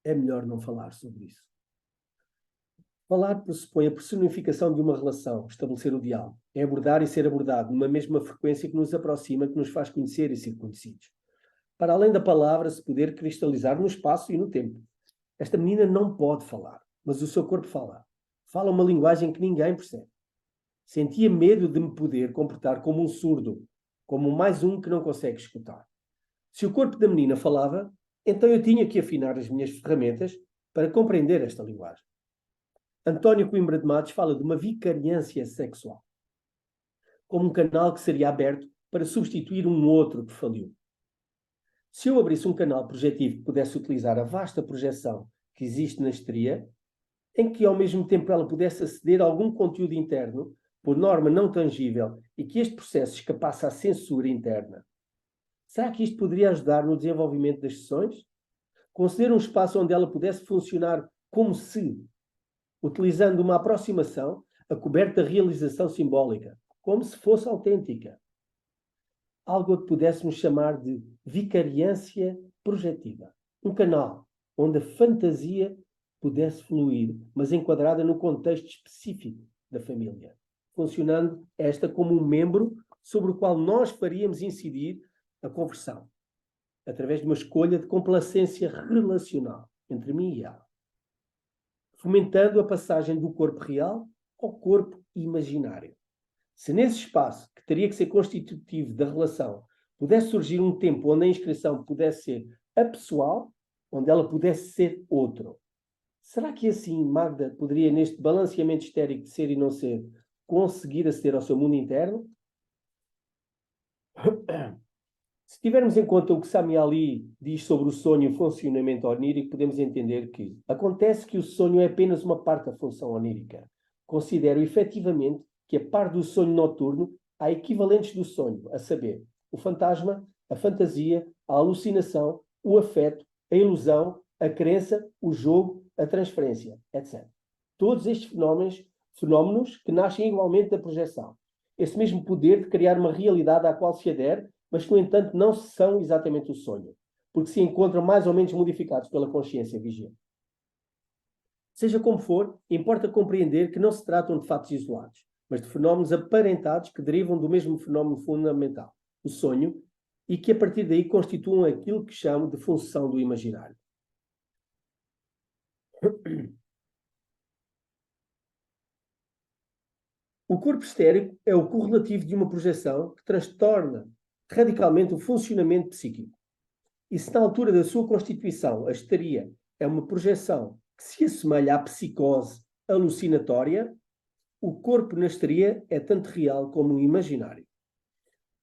é melhor não falar sobre isso. Falar pressupõe a personificação de uma relação, estabelecer o diálogo. É abordar e ser abordado numa mesma frequência que nos aproxima, que nos faz conhecer e ser conhecidos. Para além da palavra se poder cristalizar no espaço e no tempo. Esta menina não pode falar, mas o seu corpo fala. Fala uma linguagem que ninguém percebe. Sentia medo de me poder comportar como um surdo, como mais um que não consegue escutar. Se o corpo da menina falava, então eu tinha que afinar as minhas ferramentas para compreender esta linguagem. António Coimbra de Matos fala de uma vicariância sexual, como um canal que seria aberto para substituir um outro que faliu. Se eu abrisse um canal projetivo que pudesse utilizar a vasta projeção que existe na histeria, em que ao mesmo tempo ela pudesse aceder a algum conteúdo interno, por norma não tangível, e que este processo escapasse à censura interna, será que isto poderia ajudar no desenvolvimento das sessões? Conceder um espaço onde ela pudesse funcionar como se, utilizando uma aproximação, a coberta realização simbólica, como se fosse autêntica. Algo que pudéssemos chamar de vicariância projetiva. Um canal onde a fantasia pudesse fluir, mas enquadrada no contexto específico da família, funcionando esta como um membro sobre o qual nós faríamos incidir a conversão, através de uma escolha de complacência relacional entre mim e ela, fomentando a passagem do corpo real ao corpo imaginário. Se nesse espaço, que teria que ser constitutivo da relação, pudesse surgir um tempo onde a inscrição pudesse ser apessoal, onde ela pudesse ser outro, será que assim Magda poderia, neste balanceamento histérico de ser e não ser, conseguir aceder ao seu mundo interno? Se tivermos em conta o que Sami Ali diz sobre o sonho e o funcionamento onírico, podemos entender que acontece que o sonho é apenas uma parte da função onírica. Considero efetivamente que, a par do sonho noturno, há equivalentes do sonho, a saber, o fantasma, a fantasia, a alucinação, o afeto, a ilusão, a crença, o jogo, a transferência, etc. Todos estes fenómenos que nascem igualmente da projeção. Esse mesmo poder de criar uma realidade à qual se adere, mas que, no entanto, não são exatamente o sonho, porque se encontram mais ou menos modificados pela consciência vigente. Seja como for, importa compreender que não se tratam de fatos isolados, mas de fenómenos aparentados que derivam do mesmo fenómeno fundamental, o sonho, e que a partir daí constituam aquilo que chamo de função do imaginário. O corpo histérico é o correlativo de uma projeção que transtorna radicalmente o funcionamento psíquico. E se na altura da sua constituição a histeria é uma projeção que se assemelha à psicose alucinatória, o corpo na histeria é tanto real como imaginário.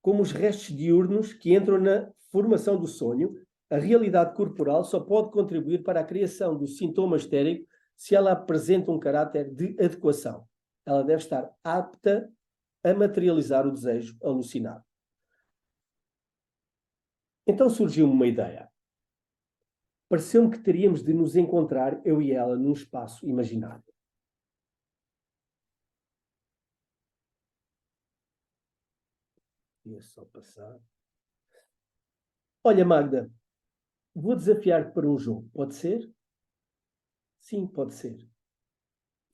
Como os restos diurnos que entram na formação do sonho, a realidade corporal só pode contribuir para a criação do sintoma histérico se ela apresenta um caráter de adequação. Ela deve estar apta a materializar o desejo alucinado. Então surgiu-me uma ideia. Pareceu-me que teríamos de nos encontrar, eu e ela, num espaço imaginário. Ia só passar. Olha, Magda, vou desafiar-te para um jogo. Pode ser? Sim, pode ser.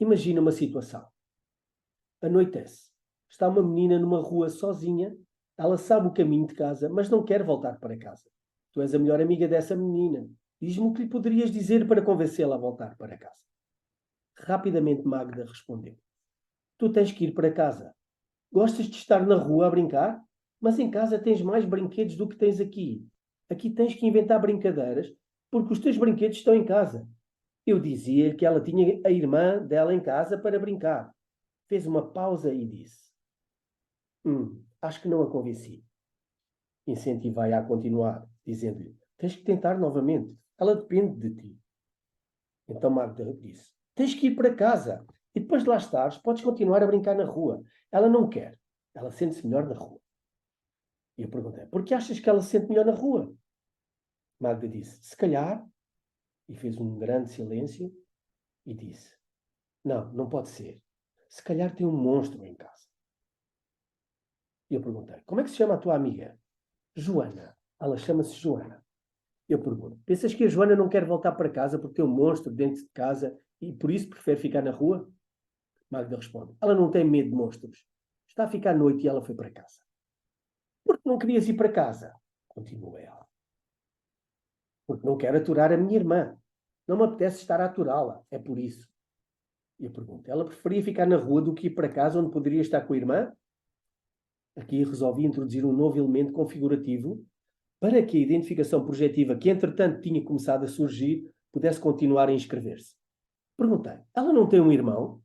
Imagina uma situação. Anoitece. Está uma menina numa rua sozinha. Ela sabe o caminho de casa, mas não quer voltar para casa. Tu és a melhor amiga dessa menina. Diz-me o que lhe poderias dizer para convencê-la a voltar para casa. Rapidamente Magda respondeu. Tu tens que ir para casa. Gostas de estar na rua a brincar? Mas em casa tens mais brinquedos do que tens aqui. Aqui tens que inventar brincadeiras, porque os teus brinquedos estão em casa. Eu dizia que ela tinha a irmã dela em casa para brincar. Fez uma pausa e disse: acho que não a convenci. Incentivei-a a continuar, dizendo-lhe: tens que tentar novamente. Ela depende de ti. Então Magda disse: tens que ir para casa. E depois de lá estares, podes continuar a brincar na rua. Ela não quer. Ela sente-se melhor na rua. E eu perguntei: por que achas que ela se sente melhor na rua? Magda disse: se calhar. E fez um grande silêncio e disse: não, não pode ser. Se calhar tem um monstro em casa. E eu perguntei: como é que se chama a tua amiga? Joana. Ela chama-se Joana. Eu pergunto: pensas que a Joana não quer voltar para casa porque tem um monstro dentro de casa e por isso prefere ficar na rua? Magda responde: ela não tem medo de monstros. Está a ficar à noite e ela foi para casa. Porque não querias ir para casa? Continua ela. Porque não quero aturar a minha irmã. Não me apetece estar a aturá-la. É por isso. E eu pergunto: ela preferia ficar na rua do que ir para casa onde poderia estar com a irmã? Aqui resolvi introduzir um novo elemento configurativo para que a identificação projetiva, que entretanto tinha começado a surgir, pudesse continuar a inscrever-se. Perguntei: ela não tem um irmão?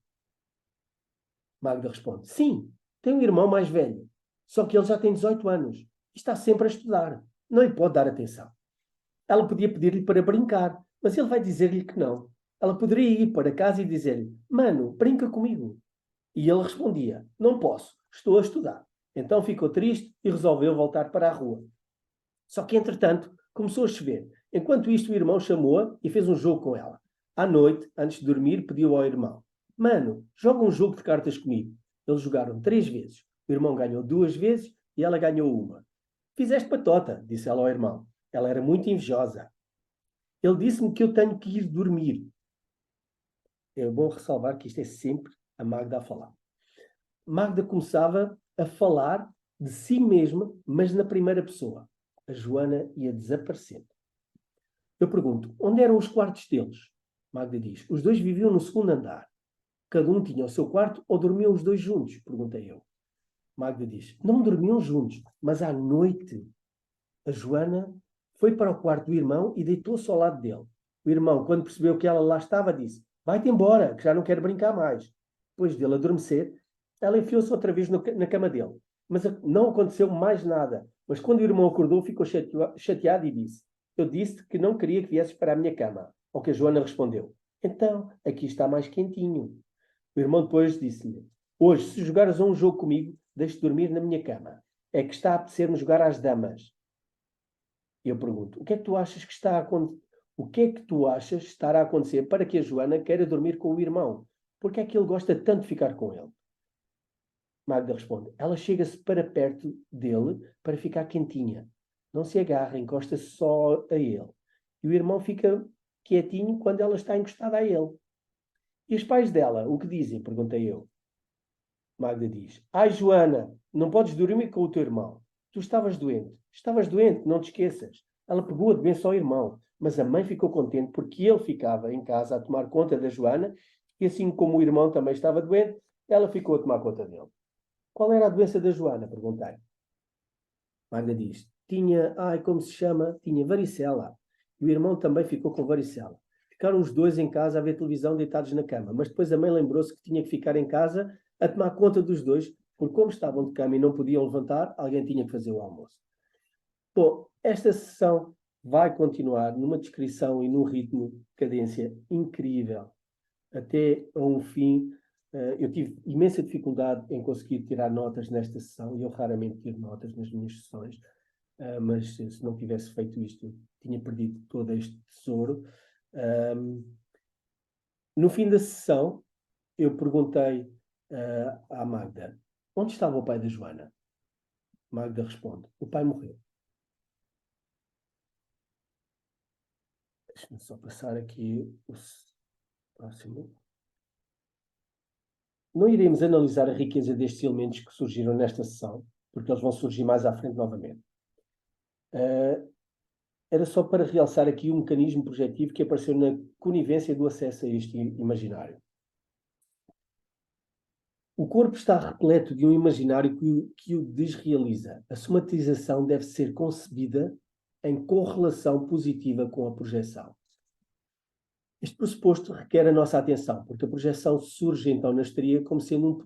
Magda responde: sim, tem um irmão mais velho. Só que ele já tem 18 anos e está sempre a estudar. Não lhe pode dar atenção. Ela podia pedir-lhe para brincar, mas ele vai dizer-lhe que não. Ela poderia ir para casa e dizer-lhe: mano, brinca comigo. E ele respondia: não posso, estou a estudar. Então ficou triste e resolveu voltar para a rua. Só que, entretanto, começou a chover. Enquanto isto, o irmão chamou-a e fez um jogo com ela. À noite, antes de dormir, pediu ao irmão: mano, joga um jogo de cartas comigo. Eles jogaram 3 vezes. O irmão ganhou 2 vezes e ela ganhou uma. Fizeste patota, disse ela ao irmão. Ela era muito invejosa. Ele disse-me que eu tenho que ir dormir. É bom ressalvar que isto é sempre a Magda a falar. Magda começava a falar de si mesma, mas na primeira pessoa. A Joana ia desaparecendo. Eu pergunto: onde eram os quartos deles? Magda diz: os dois viviam no segundo andar. Cada um tinha o seu quarto ou dormiam os dois juntos? Perguntei eu. Magda diz: não dormiam juntos, mas à noite a Joana foi para o quarto do irmão e deitou-se ao lado dele. O irmão, quando percebeu que ela lá estava, disse: vai-te embora, que já não quero brincar mais. Depois dele adormecer, ela enfiou-se outra vez na cama dele. Mas não aconteceu mais nada. Mas quando o irmão acordou, ficou chateado e disse: eu disse que não queria que viesses para a minha cama. Ao que a Joana respondeu: então, aqui está mais quentinho. O irmão depois disse-lhe: hoje, se jogares um jogo comigo, deixe dormir na minha cama. É que está a apetecer-me jogar às damas. E eu pergunto: o que é que tu achas que está a acontecer? O que é que tu achas estar a acontecer para que a Joana queira dormir com o irmão? Porque é que ele gosta tanto de ficar com ele? Magda responde: ela chega-se para perto dele para ficar quentinha. Não se agarra, encosta-se só a ele. E o irmão fica quietinho quando ela está encostada a ele. E os pais dela, o que dizem? Perguntei eu. Magda diz: ai, Joana, não podes dormir com o teu irmão. Tu estavas doente. Estavas doente, não te esqueças. Ela pegou a doença ao irmão, mas a mãe ficou contente porque ele ficava em casa a tomar conta da Joana e assim como o irmão também estava doente, ela ficou a tomar conta dele. Qual era a doença da Joana? Perguntei. Magda diz: tinha, ai, como se chama? Tinha varicela. E o irmão também ficou com varicela. Ficaram os dois em casa a ver televisão deitados na cama, mas depois a mãe lembrou-se que tinha que ficar em casa a tomar conta dos dois, porque como estavam de cama e não podiam levantar, alguém tinha que fazer o almoço. Bom, esta sessão vai continuar numa descrição e num ritmo de cadência incrível, até a um fim. Eu tive imensa dificuldade em conseguir tirar notas nesta sessão, e eu raramente tiro notas nas minhas sessões, mas se não tivesse feito isto, tinha perdido todo este tesouro. No fim da sessão, eu perguntei à Magda: onde estava o pai da Joana? Magda responde: o pai morreu. Deixa-me só passar aqui o próximo. Não iremos analisar a riqueza destes elementos que surgiram nesta sessão, porque eles vão surgir mais à frente novamente. Era só para realçar aqui um mecanismo projetivo que apareceu na conivência do acesso a este imaginário. O corpo está repleto de um imaginário que o desrealiza. A somatização deve ser concebida em correlação positiva com a projeção. Este pressuposto requer a nossa atenção, porque a projeção surge então na histeria como sendo um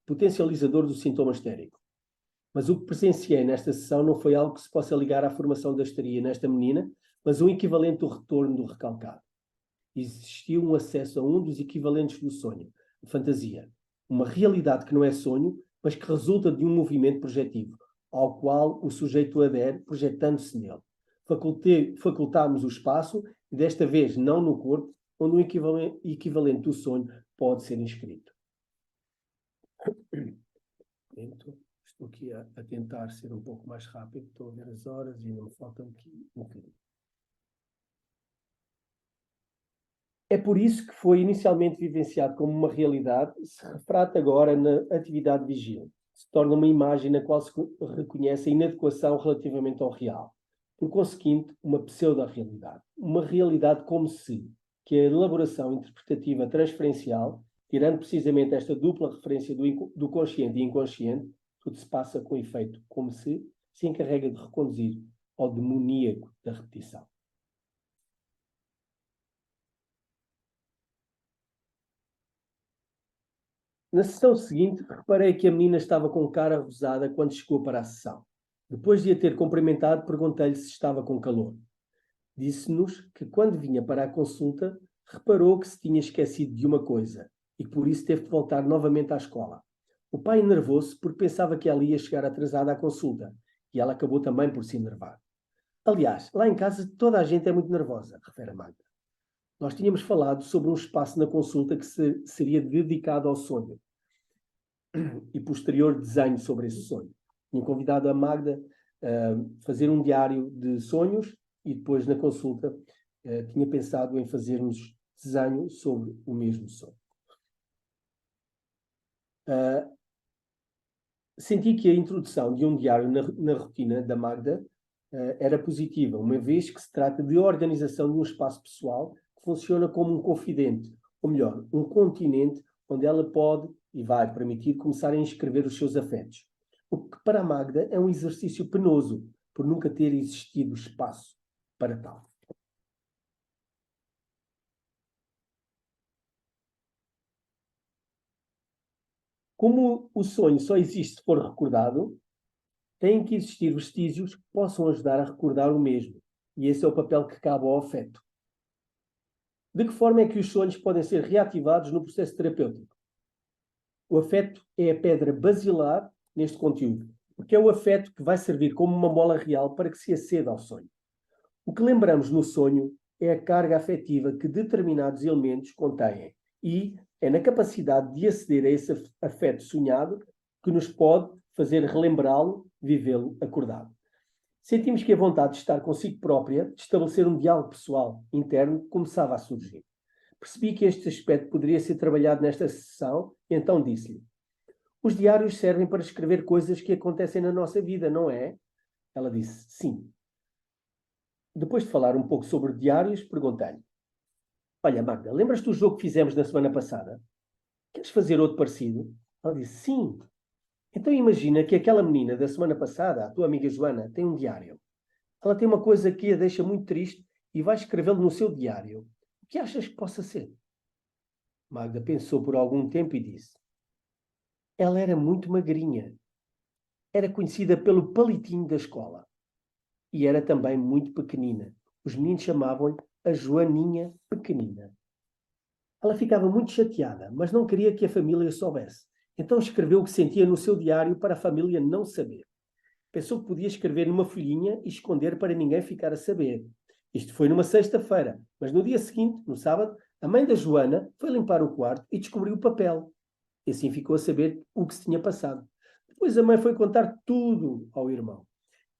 potencializador do sintoma histérico. Mas o que presenciei nesta sessão não foi algo que se possa ligar à formação da histeria nesta menina, mas um equivalente do retorno do recalcado. Existiu um acesso a um dos equivalentes do sonho, a fantasia. Uma realidade que não é sonho, mas que resulta de um movimento projetivo, ao qual o sujeito adere, projetando-se nele. Facultámos o espaço, e desta vez não no corpo, onde um equivalente do sonho pode ser inscrito. Estou aqui a tentar ser um pouco mais rápido, estou a ver as horas e não me faltam aqui um bocadinho. É por isso que foi inicialmente vivenciado como uma realidade, se refrata agora na atividade vigil. Se torna uma imagem na qual se reconhece a inadequação relativamente ao real. Por conseguinte, uma pseudo-realidade. Uma realidade como se, que a elaboração interpretativa transferencial, tirando precisamente esta dupla referência do consciente e inconsciente, tudo se passa com efeito como se encarrega de reconduzir ao demoníaco da repetição. Na sessão seguinte, reparei que a menina estava com cara rosada quando chegou para a sessão. Depois de a ter cumprimentado, perguntei-lhe se estava com calor. Disse-nos que quando vinha para a consulta, reparou que se tinha esquecido de uma coisa e que por isso teve de voltar novamente à escola. O pai enervou-se porque pensava que ela ia chegar atrasada à consulta e ela acabou também por se enervar. Aliás, lá em casa toda a gente é muito nervosa, refere a Magda. Nós tínhamos falado sobre um espaço na consulta que seria dedicado ao sonho e posterior desenho sobre esse sonho. Tinha convidado a Magda a fazer um diário de sonhos e depois na consulta tinha pensado em fazermos desenho sobre o mesmo sonho. Senti que a introdução de um diário na rotina da Magda era positiva, uma vez que se trata de organização de um espaço pessoal que funciona como um confidente, ou melhor, um continente onde ela pode e vai permitir começar a inscrever os seus afetos. O que para a Magda é um exercício penoso, por nunca ter existido espaço para tal. Como o sonho só existe se for recordado, têm que existir vestígios que possam ajudar a recordar o mesmo. E esse é o papel que cabe ao afeto. De que forma é que os sonhos podem ser reativados no processo terapêutico? O afeto é a pedra basilar neste conteúdo, porque é o afeto que vai servir como uma mola real para que se aceda ao sonho. O que lembramos no sonho é a carga afetiva que determinados elementos contêm e é na capacidade de aceder a esse afeto sonhado que nos pode fazer relembrá-lo, vivê-lo acordado. Sentimos que a vontade de estar consigo própria, de estabelecer um diálogo pessoal interno, começava a surgir. Percebi que este aspecto poderia ser trabalhado nesta sessão e então disse-lhe: os diários servem para escrever coisas que acontecem na nossa vida, não é? Ela disse: sim. Depois de falar um pouco sobre diários, perguntei-lhe: olha, Magda, lembras-te do jogo que fizemos na semana passada? Queres fazer outro parecido? Ela disse: sim. Então imagina que aquela menina da semana passada, a tua amiga Joana, tem um diário. Ela tem uma coisa que a deixa muito triste e vai escrevê-lo no seu diário. O que achas que possa ser? Magda pensou por algum tempo e disse: ela era muito magrinha. Era conhecida pelo palitinho da escola. E era também muito pequenina. Os meninos chamavam-lhe a Joaninha Pequenina. Ela ficava muito chateada, mas não queria que a família soubesse. Então escreveu o que sentia no seu diário para a família não saber. Pensou que podia escrever numa folhinha e esconder para ninguém ficar a saber. Isto foi numa sexta-feira, mas no dia seguinte, no sábado, a mãe da Joana foi limpar o quarto e descobriu o papel. E assim ficou a saber o que se tinha passado. Depois a mãe foi contar tudo ao irmão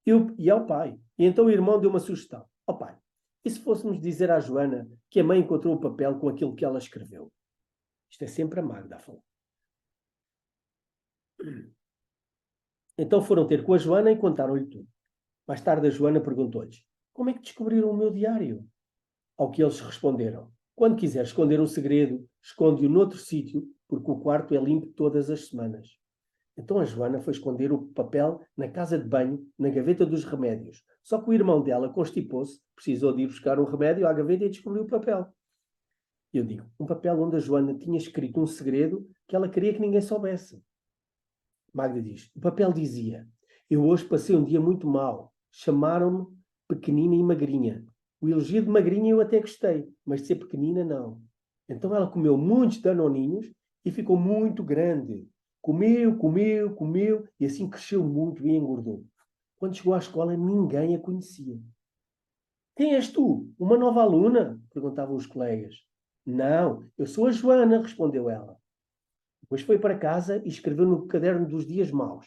e ao pai. E então o irmão deu uma sugestão. Ó pai, e se fôssemos dizer à Joana que a mãe encontrou o papel com aquilo que ela escreveu? Isto é sempre a Magda a falar. Então foram ter com a Joana e contaram-lhe tudo. Mais tarde a Joana perguntou-lhes: como é que descobriram o meu diário? Ao que eles responderam: quando quiser esconder um segredo, esconde-o noutro sítio, porque o quarto é limpo todas as semanas. Então a Joana foi esconder o papel na casa de banho, na gaveta dos remédios. Só que o irmão dela constipou-se, precisou de ir buscar um remédio à gaveta e descobriu o papel. Eu digo, um papel onde a Joana tinha escrito um segredo que ela queria que ninguém soubesse. Magda diz, o papel dizia: eu hoje passei um dia muito mau. Chamaram-me pequenina e magrinha. O elogio de magrinha eu até gostei, mas de ser pequenina não. Então ela comeu muitos danoninhos e ficou muito grande. Comeu, comeu, comeu e assim cresceu muito e engordou. Quando chegou à escola ninguém a conhecia. Quem és tu? Uma nova aluna? Perguntavam os colegas. Não, eu sou a Joana, respondeu ela. Depois foi para casa e escreveu no caderno dos dias maus.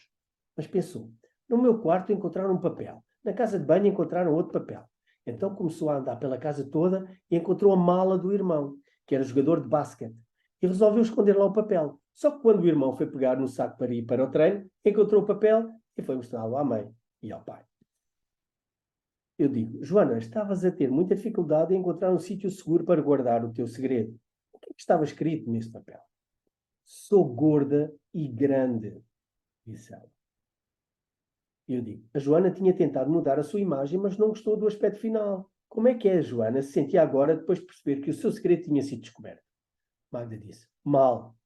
Mas pensou, no meu quarto encontraram um papel. Na casa de banho encontraram outro papel. Então começou a andar pela casa toda e encontrou a mala do irmão, que era jogador de basquete. E resolveu esconder lá o papel. Só que quando o irmão foi pegar no saco para ir para o treino, encontrou o papel e foi mostrá-lo à mãe e ao pai. Eu digo, Joana, estavas a ter muita dificuldade em encontrar um sítio seguro para guardar o teu segredo. O que é que estava escrito neste papel? Sou gorda e grande, disse ela. Eu digo, a Joana tinha tentado mudar a sua imagem, mas não gostou do aspecto final. Como é que a Joana se sentia agora depois de perceber que o seu segredo tinha sido descoberto? Magda disse, mal.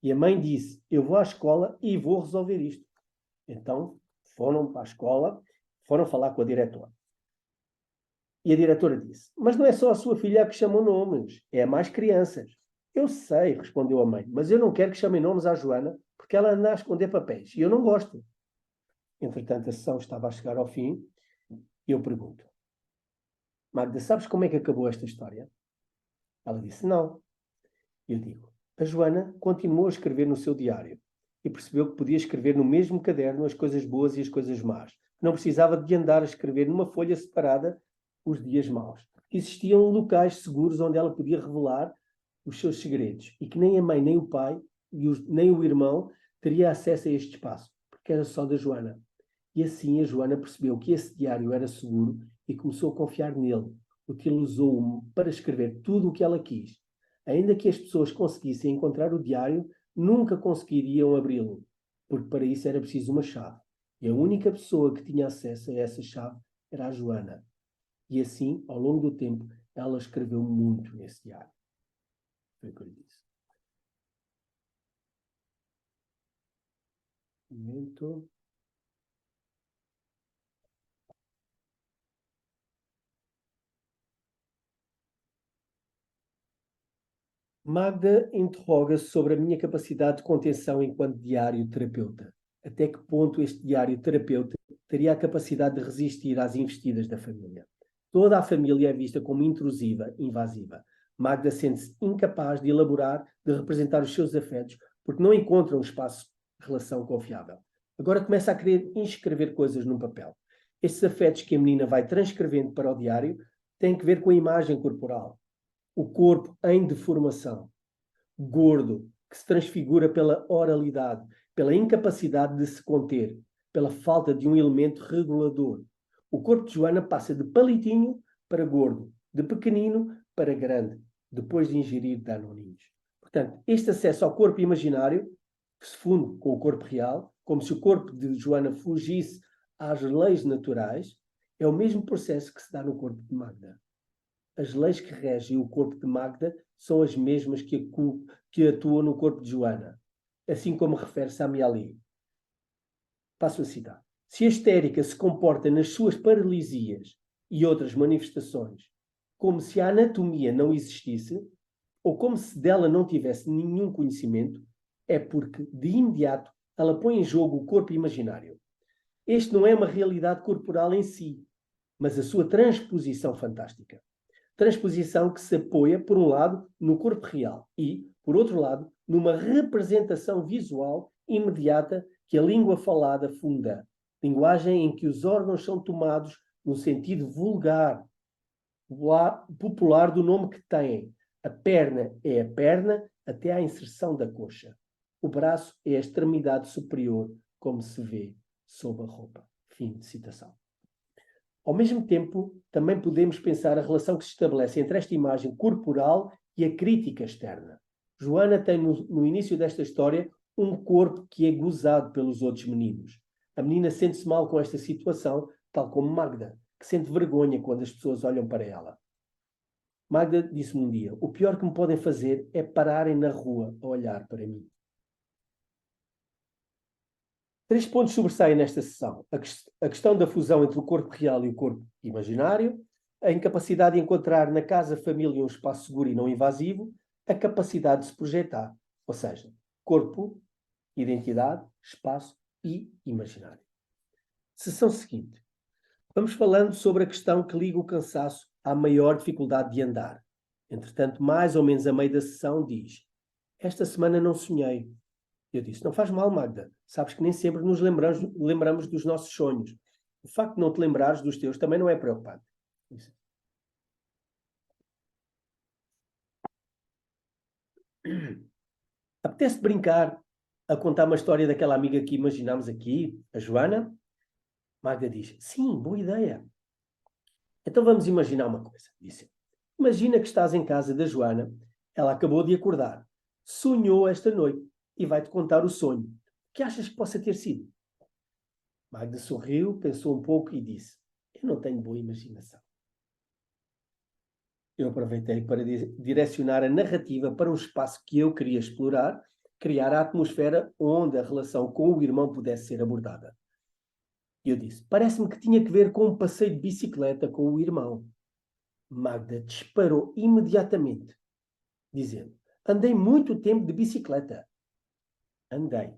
E a mãe disse, eu vou à escola e vou resolver isto. Então foram para a escola, foram falar com a diretora. E a diretora disse, mas não é só a sua filha que chamam nomes, é a mais crianças. Eu sei, respondeu a mãe, mas eu não quero que chamem nomes à Joana, porque ela anda a esconder papéis, e eu não gosto. Entretanto, a sessão estava a chegar ao fim, e eu pergunto, Magda, sabes como é que acabou esta história? Ela disse, não. Eu digo, a Joana continuou a escrever no seu diário, e percebeu que podia escrever no mesmo caderno as coisas boas e as coisas más. Não precisava de andar a escrever numa folha separada os dias maus. Existiam locais seguros onde ela podia revelar os seus segredos e que nem a mãe, nem o pai, nem o irmão teria acesso a este espaço, porque era só da Joana. E assim a Joana percebeu que esse diário era seguro e começou a confiar nele. Utilizou-o para escrever tudo o que ela quis. Ainda que as pessoas conseguissem encontrar o diário, nunca conseguiriam abri-lo, porque para isso era preciso uma chave. E a única pessoa que tinha acesso a essa chave era a Joana. E assim, ao longo do tempo, ela escreveu muito nesse diário. Foi o que eu lhe disse. Um momento. Magda interroga-se sobre a minha capacidade de contenção enquanto diário terapeuta. Até que ponto este diário terapeuta teria a capacidade de resistir às investidas da família? Toda a família é vista como intrusiva, invasiva. Magda sente-se incapaz de elaborar, de representar os seus afetos, porque não encontra um espaço de relação confiável. Agora começa a querer inscrever coisas num papel. Estes afetos que a menina vai transcrevendo para o diário têm que ver com a imagem corporal. O corpo em deformação, gordo, que se transfigura pela oralidade, pela incapacidade de se conter, pela falta de um elemento regulador. O corpo de Joana passa de palitinho para gordo, de pequenino para grande, depois de ingerir danoninhos. Portanto, este acesso ao corpo imaginário, que se funde com o corpo real, como se o corpo de Joana fugisse às leis naturais, é o mesmo processo que se dá no corpo de Magda. As leis que regem o corpo de Magda são as mesmas que atuam no corpo de Joana, assim como refere-se a Miali. Passo a citar. Se a histérica se comporta nas suas paralisias e outras manifestações como se a anatomia não existisse, ou como se dela não tivesse nenhum conhecimento, é porque, de imediato, ela põe em jogo o corpo imaginário. Este não é uma realidade corporal em si, mas a sua transposição fantástica. Transposição que se apoia, por um lado, no corpo real e, por outro lado, numa representação visual imediata que a língua falada funda, linguagem em que os órgãos são tomados no sentido vulgar, popular do nome que têm. A perna é a perna até à inserção da coxa. O braço é a extremidade superior, como se vê sob a roupa. Fim de citação. Ao mesmo tempo, também podemos pensar a relação que se estabelece entre esta imagem corporal e a crítica externa. Joana tem no início desta história um corpo que é gozado pelos outros meninos. A menina sente-se mal com esta situação, tal como Magda, que sente vergonha quando as pessoas olham para ela. Magda disse-me um dia: o pior que me podem fazer é pararem na rua a olhar para mim. 3 pontos sobressaem nesta sessão: a questão da fusão entre o corpo real e o corpo imaginário, a incapacidade de encontrar na casa família um espaço seguro e não invasivo, a capacidade de se projetar, ou seja, corpo, identidade, espaço e imaginário. Sessão seguinte. Vamos falando sobre a questão que liga o cansaço à maior dificuldade de andar. Entretanto, mais ou menos a meio da sessão, diz: esta semana não sonhei. Eu disse: não faz mal, Magda. Sabes que nem sempre nos lembramos dos nossos sonhos. O facto de não te lembrares dos teus também não é preocupante. Apetece brincar a contar uma história daquela amiga que imaginámos aqui, a Joana? Magda diz: sim, boa ideia. Então vamos imaginar uma coisa, disse eu. Imagina que estás em casa da Joana, ela acabou de acordar, sonhou esta noite e vai-te contar o sonho. O que achas que possa ter sido? Magda sorriu, pensou um pouco e disse: eu não tenho boa imaginação. Eu aproveitei para direcionar a narrativa para um espaço que eu queria explorar, criar a atmosfera onde a relação com o irmão pudesse ser abordada. E eu disse: parece-me que tinha que ver com um passeio de bicicleta com o irmão. Magda disparou imediatamente, dizendo: andei muito tempo de bicicleta. Andei.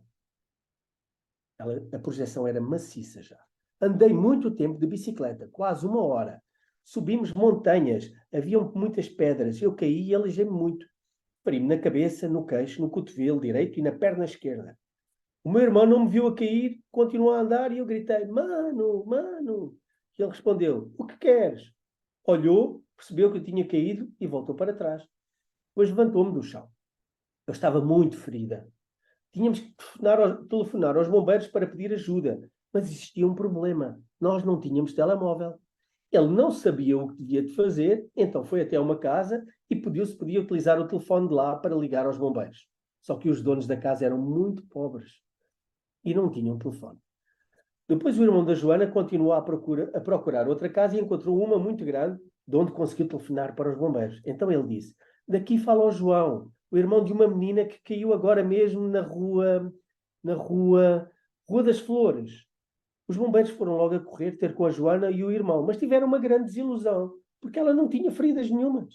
A projeção era maciça já. Andei muito tempo de bicicleta, quase 1 hora. Subimos montanhas, haviam muitas pedras. Eu caí e aleijei-me muito. Feri-me na cabeça, no queixo, no cotovelo direito e na perna esquerda. O meu irmão não me viu a cair, continuou a andar e eu gritei: mano, mano. E ele respondeu: o que queres? Olhou, percebeu que eu tinha caído e voltou para trás. Depois levantou-me do chão. Eu estava muito ferida. Tínhamos que telefonar aos bombeiros para pedir ajuda, mas existia um problema. Nós não tínhamos telemóvel. Ele não sabia o que devia de fazer, então foi até uma casa e pediu se podia utilizar o telefone de lá para ligar aos bombeiros. Só que os donos da casa eram muito pobres e não tinham telefone. Depois o irmão da Joana continuou a procurar outra casa e encontrou uma muito grande, de onde conseguiu telefonar para os bombeiros. Então ele disse: daqui fala o João, o irmão de uma menina que caiu agora mesmo na Rua das Flores. Os bombeiros foram logo a correr ter com a Joana e o irmão, mas tiveram uma grande desilusão, porque ela não tinha feridas nenhumas.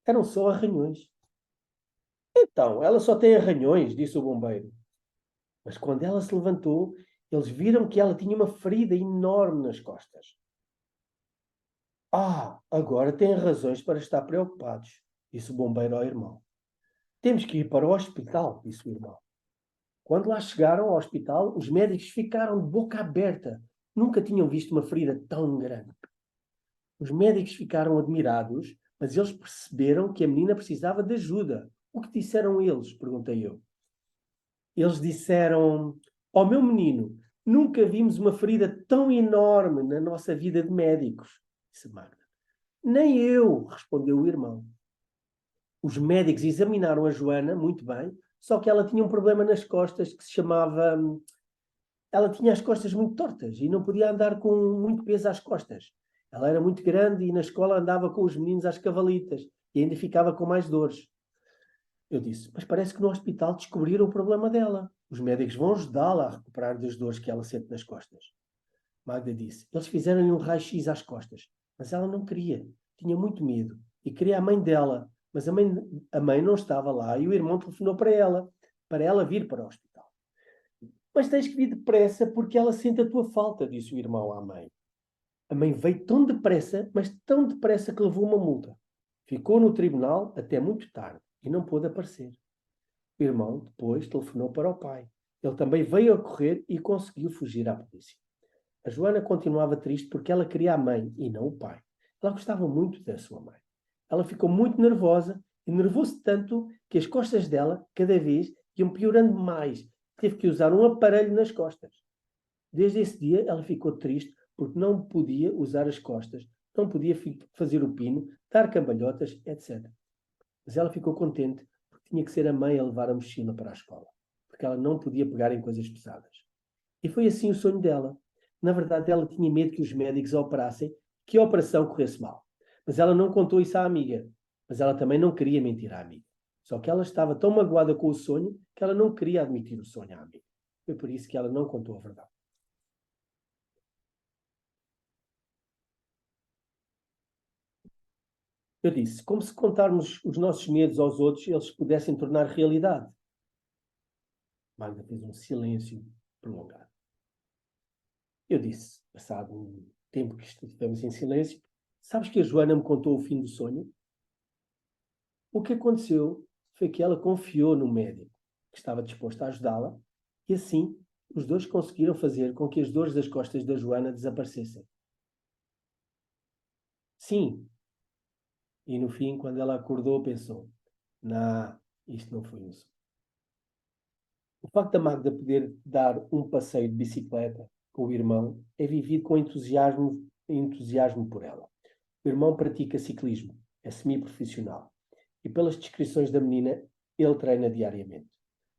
Eram só arranhões. Então, ela só tem arranhões, disse o bombeiro. Mas quando ela se levantou, eles viram que ela tinha uma ferida enorme nas costas. Agora têm razões para estar preocupados, disse o bombeiro ao irmão. Temos que ir para o hospital, disse o irmão. Quando lá chegaram ao hospital, os médicos ficaram de boca aberta. Nunca tinham visto uma ferida tão grande. Os médicos ficaram admirados, mas eles perceberam que a menina precisava de ajuda. O que disseram eles? Perguntei eu. Eles disseram: ó meu menino, nunca vimos uma ferida tão enorme na nossa vida de médicos, disse Magda. Nem eu, respondeu o irmão. Os médicos examinaram a Joana muito bem, só que ela tinha um problema nas costas que se chamava... Ela tinha as costas muito tortas e não podia andar com muito peso às costas. Ela era muito grande e na escola andava com os meninos às cavalitas e ainda ficava com mais dores. Eu disse: mas parece que no hospital descobriram o problema dela. Os médicos vão ajudá-la a recuperar das dores que ela sente nas costas. Magda disse: eles fizeram-lhe um raio-x às costas, mas ela não queria. Tinha muito medo e queria a mãe dela, mas a mãe não estava lá e o irmão telefonou para ela vir para o hospital. Mas tens que vir depressa porque ela sente a tua falta, disse o irmão à mãe. A mãe veio tão depressa, mas tão depressa que levou uma multa. Ficou no tribunal até muito tarde e não pôde aparecer. O irmão depois telefonou para o pai Ele também veio a correr e conseguiu fugir à polícia. A Joana continuava triste porque ela queria a mãe e não o pai. Ela gostava muito da sua mãe. Ela ficou muito nervosa e nervou-se tanto que as costas dela, cada vez, iam piorando mais. Teve que usar um aparelho nas costas. Desde esse dia, ela ficou triste porque não podia usar as costas, não podia fazer o pino, dar cambalhotas, etc. Mas ela ficou contente porque tinha que ser a mãe a levar a mochila para a escola, porque ela não podia pegar em coisas pesadas. E foi assim o sonho dela. Na verdade, ela tinha medo que os médicos a operassem, que a operação corresse mal. Mas ela não contou isso à amiga. Mas ela também não queria mentir à amiga. Só que ela estava tão magoada com o sonho que ela não queria admitir o sonho à amiga. Foi por isso que ela não contou a verdade. Eu disse, como se contarmos os nossos medos aos outros, eles pudessem tornar realidade. Magda fez um silêncio prolongado. Eu disse, passado um tempo que estivemos em silêncio, sabes que a Joana me contou o fim do sonho? O que aconteceu foi que ela confiou no médico, que estava disposto a ajudá-la, e assim os dois conseguiram fazer com que as dores das costas da Joana desaparecessem. Sim. E no fim, quando ela acordou, pensou, não, isto não foi um sonho. O facto da Magda poder dar um passeio de bicicleta com o irmão é vivido com entusiasmo por ela. O irmão pratica ciclismo, é semi-profissional. E pelas descrições da menina, ele treina diariamente.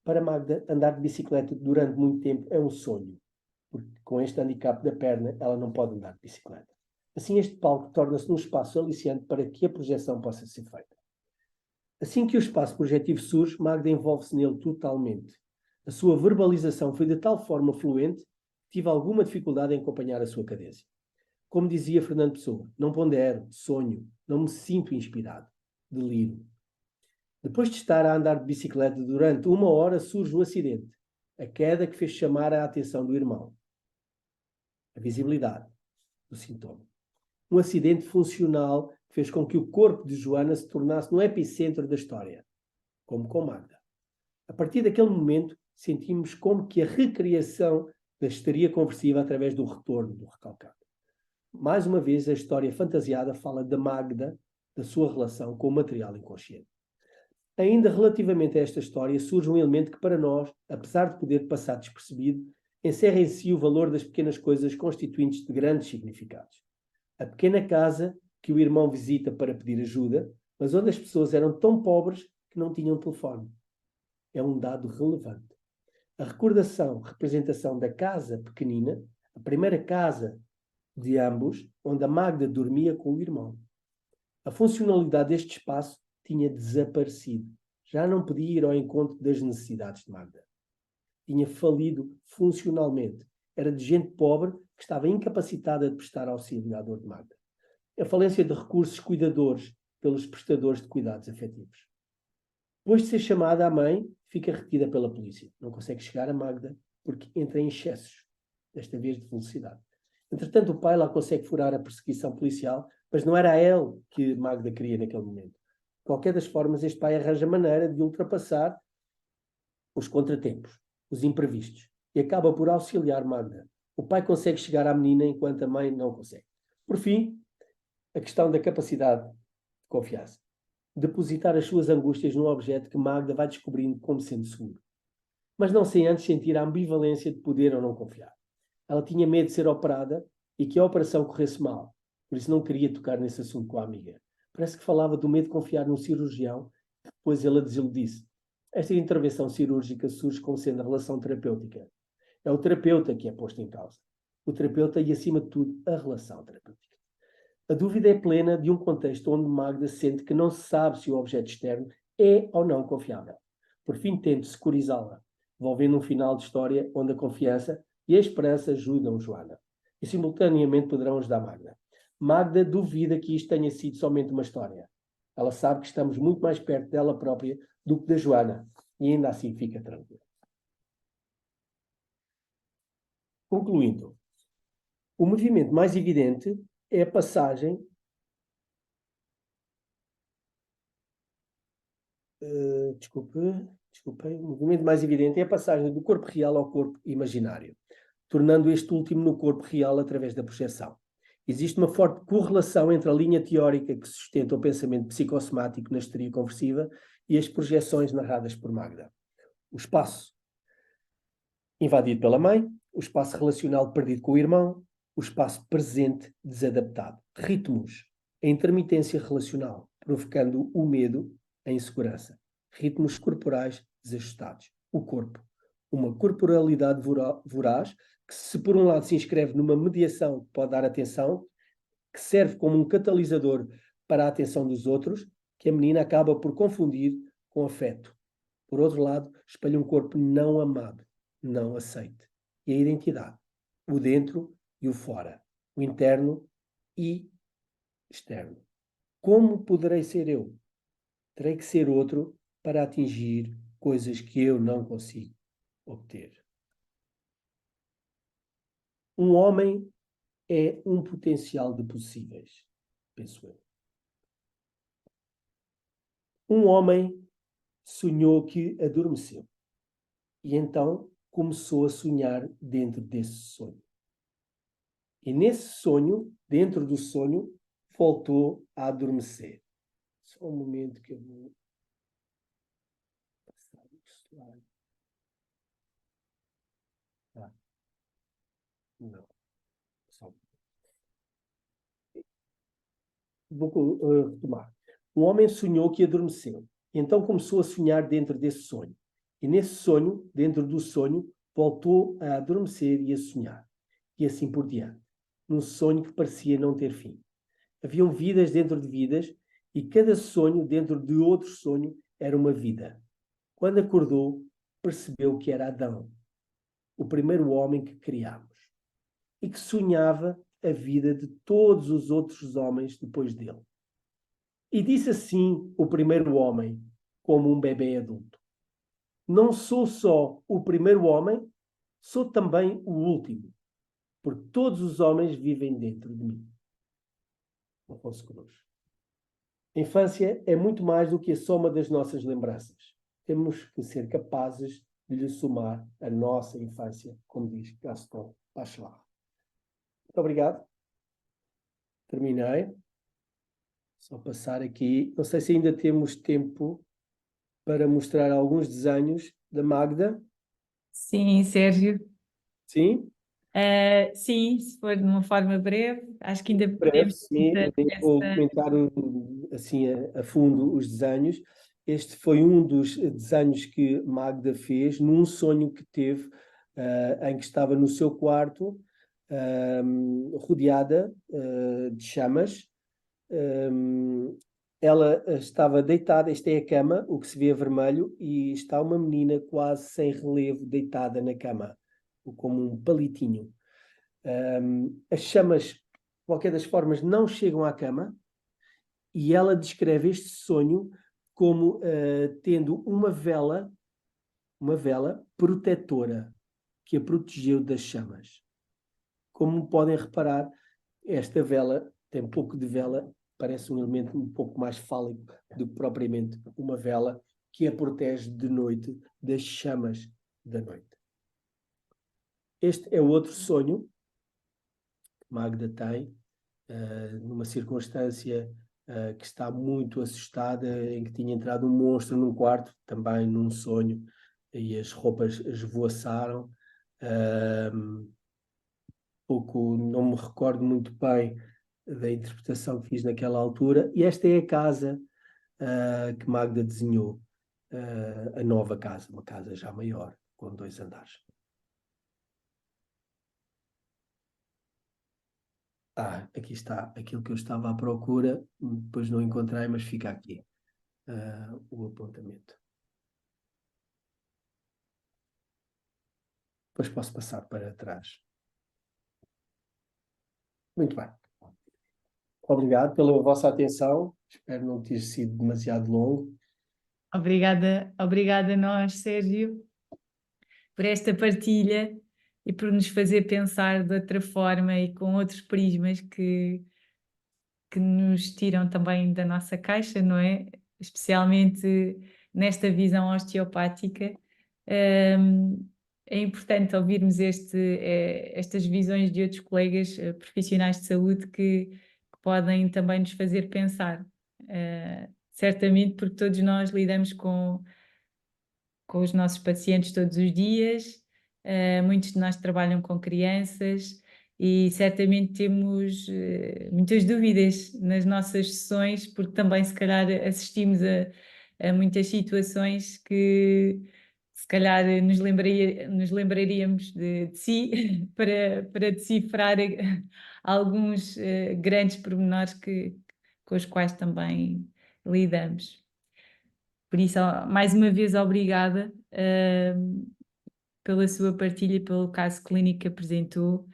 Para Magda, andar de bicicleta durante muito tempo é um sonho, porque com este handicap da perna, ela não pode andar de bicicleta. Assim, este palco torna-se um espaço aliciante para que a projeção possa ser feita. Assim que o espaço projetivo surge, Magda envolve-se nele totalmente. A sua verbalização foi de tal forma fluente que tive alguma dificuldade em acompanhar a sua cadência. Como dizia Fernando Pessoa, não pondero, sonho, não me sinto inspirado, deliro. Depois de estar a andar de bicicleta durante 1 hora, surge o acidente. A queda que fez chamar a atenção do irmão. A visibilidade do sintoma. Um acidente funcional que fez com que o corpo de Joana se tornasse no epicentro da história, como com Magda. A partir daquele momento, sentimos como que a recriação da histeria conversiva através do retorno do recalcado. Mais uma vez, a história fantasiada fala da Magda, da sua relação com o material inconsciente. Ainda relativamente a esta história, surge um elemento que para nós, apesar de poder passar despercebido, encerra em si o valor das pequenas coisas constituintes de grandes significados. A pequena casa que o irmão visita para pedir ajuda, mas onde as pessoas eram tão pobres que não tinham telefone. É um dado relevante. A representação da casa pequenina, a primeira casa de ambos, onde a Magda dormia com o irmão. A funcionalidade deste espaço tinha desaparecido. Já não podia ir ao encontro das necessidades de Magda. Tinha falido funcionalmente. Era de gente pobre que estava incapacitada de prestar auxílio à dor de Magda. A falência de recursos cuidadores pelos prestadores de cuidados afetivos. Depois de ser chamada, a mãe fica retida pela polícia. Não consegue chegar a Magda porque entra em excessos, desta vez de velocidade. Entretanto, o pai lá consegue furar a perseguição policial, mas não era a ele que Magda queria naquele momento. De qualquer das formas, este pai arranja maneira de ultrapassar os contratempos, os imprevistos, e acaba por auxiliar Magda. O pai consegue chegar à menina enquanto a mãe não consegue. Por fim, a questão da capacidade de confiança. Depositar as suas angústias num objeto que Magda vai descobrindo como sendo seguro. Mas não sem antes sentir a ambivalência de poder ou não confiar. Ela tinha medo de ser operada e que a operação corresse mal. Por isso não queria tocar nesse assunto com a amiga. Parece que falava do medo de confiar num cirurgião, depois ele a desiludisse. Esta intervenção cirúrgica surge como sendo a relação terapêutica. É o terapeuta que é posto em causa. O terapeuta e, acima de tudo, a relação terapêutica. A dúvida é plena de um contexto onde Magda sente que não se sabe se o objeto externo é ou não confiável. Por fim, tenta securizá-la, envolvendo um final de história onde a confiança e a esperança ajudam Joana. E simultaneamente poderão ajudar Magda. Magda duvida que isto tenha sido somente uma história. Ela sabe que estamos muito mais perto dela própria do que da Joana. E ainda assim fica tranquila. Concluindo, o movimento mais evidente é a passagem desculpe, desculpem, o movimento mais evidente é a passagem do corpo real ao corpo imaginário, tornando este último no corpo real através da projeção. Existe uma forte correlação entre a linha teórica que sustenta o pensamento psicossomático na histeria conversiva e as projeções narradas por Magda. O espaço invadido pela mãe, o espaço relacional perdido com o irmão, o espaço presente desadaptado. Ritmos, a intermitência relacional, provocando o medo, a insegurança. Ritmos corporais desajustados. O corpo, uma corporalidade voraz, que se por um lado se inscreve numa mediação que pode dar atenção, que serve como um catalisador para a atenção dos outros, que a menina acaba por confundir com afeto. Por outro lado, espelha um corpo não amado, não aceite. E a identidade, o dentro e o fora, o interno e externo. Como poderei ser eu? Terei que ser outro para atingir coisas que eu não consigo obter. Um homem é um potencial de possíveis, penso eu. Um homem sonhou que adormeceu e então começou a sonhar dentro desse sonho. E nesse sonho, dentro do sonho, voltou a adormecer. Só um momento que eu vou passar o slide. Não. Só. Vou retomar. Um homem sonhou que adormeceu. E então começou a sonhar dentro desse sonho. E nesse sonho, dentro do sonho, voltou a adormecer e a sonhar. E assim por diante. Num sonho que parecia não ter fim. Haviam vidas dentro de vidas e cada sonho dentro de outro sonho era uma vida. Quando acordou, percebeu que era Adão, o primeiro homem que criámos, e que sonhava a vida de todos os outros homens depois dele. E disse assim o primeiro homem, como um bebê adulto: não sou só o primeiro homem, sou também o último, porque todos os homens vivem dentro de mim. Afonso Cruz. A infância é muito mais do que a soma das nossas lembranças. Temos que ser capazes de lhe somar a nossa infância, como diz Gaston Bachelard. Muito obrigado. Terminei. Só passar aqui. Não sei se ainda temos tempo para mostrar alguns desenhos da Magda. Sim, Sérgio. Sim? Sim, se for de uma forma breve, acho que ainda Breve, podemos sim. ter Eu vou essa. comentar assim a fundo os desenhos. Este foi um dos desenhos que Magda fez num sonho que teve, em que estava no seu quarto, rodeada de chamas. Ela estava deitada, esta é a cama, o que se vê é vermelho, e está uma menina quase sem relevo deitada na cama, como um palitinho. As chamas, de qualquer das formas, não chegam à cama, e ela descreve este sonho como tendo uma vela protetora que a protegeu das chamas. Como podem reparar, esta vela tem um pouco de vela, parece um elemento um pouco mais fálico do que propriamente uma vela que a protege de noite das chamas da noite. Este é outro sonho que Magda tem, numa circunstância que está muito assustada, em que tinha entrado um monstro num quarto, também num sonho, e as roupas esvoaçaram. Não me recordo muito bem da interpretação que fiz naquela altura, e esta é a casa que Magda desenhou, a nova casa, uma casa já maior, com 2 andares. Aqui está aquilo que eu estava à procura, depois não encontrei, mas fica aqui o apontamento. Depois posso passar para trás. Muito bem. Obrigado pela vossa atenção. Espero não ter sido demasiado longo. Obrigada a nós, Sérgio, por esta partilha e por nos fazer pensar de outra forma e com outros prismas que nos tiram também da nossa caixa, não é? Especialmente nesta visão osteopática. É importante ouvirmos estas visões de outros colegas profissionais de saúde que podem também nos fazer pensar. Certamente, porque todos nós lidamos com os nossos pacientes todos os dias, muitos de nós trabalham com crianças e certamente temos muitas dúvidas nas nossas sessões, porque também se calhar assistimos a muitas situações que se calhar nos lembraríamos de si para decifrar alguns grandes pormenores com os quais também lidamos. Por isso, mais uma vez, obrigada pela sua partilha e pelo caso clínico que apresentou.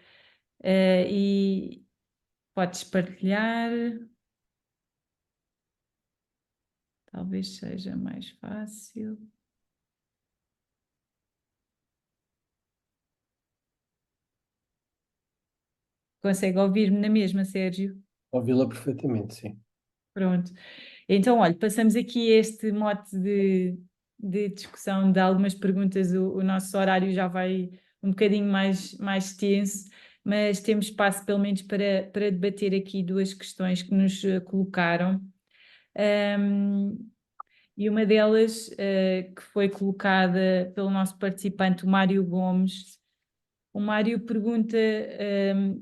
E podes partilhar, talvez seja mais fácil. Consegue ouvir-me na mesma, Sérgio? Ouvi-la perfeitamente, sim. Pronto. Então, olha, passamos aqui este mote de discussão de algumas perguntas. O nosso horário já vai um bocadinho mais tenso, mas temos espaço pelo menos para debater aqui duas questões que nos colocaram. E uma delas, que foi colocada pelo nosso participante, o Mário Gomes. O Mário pergunta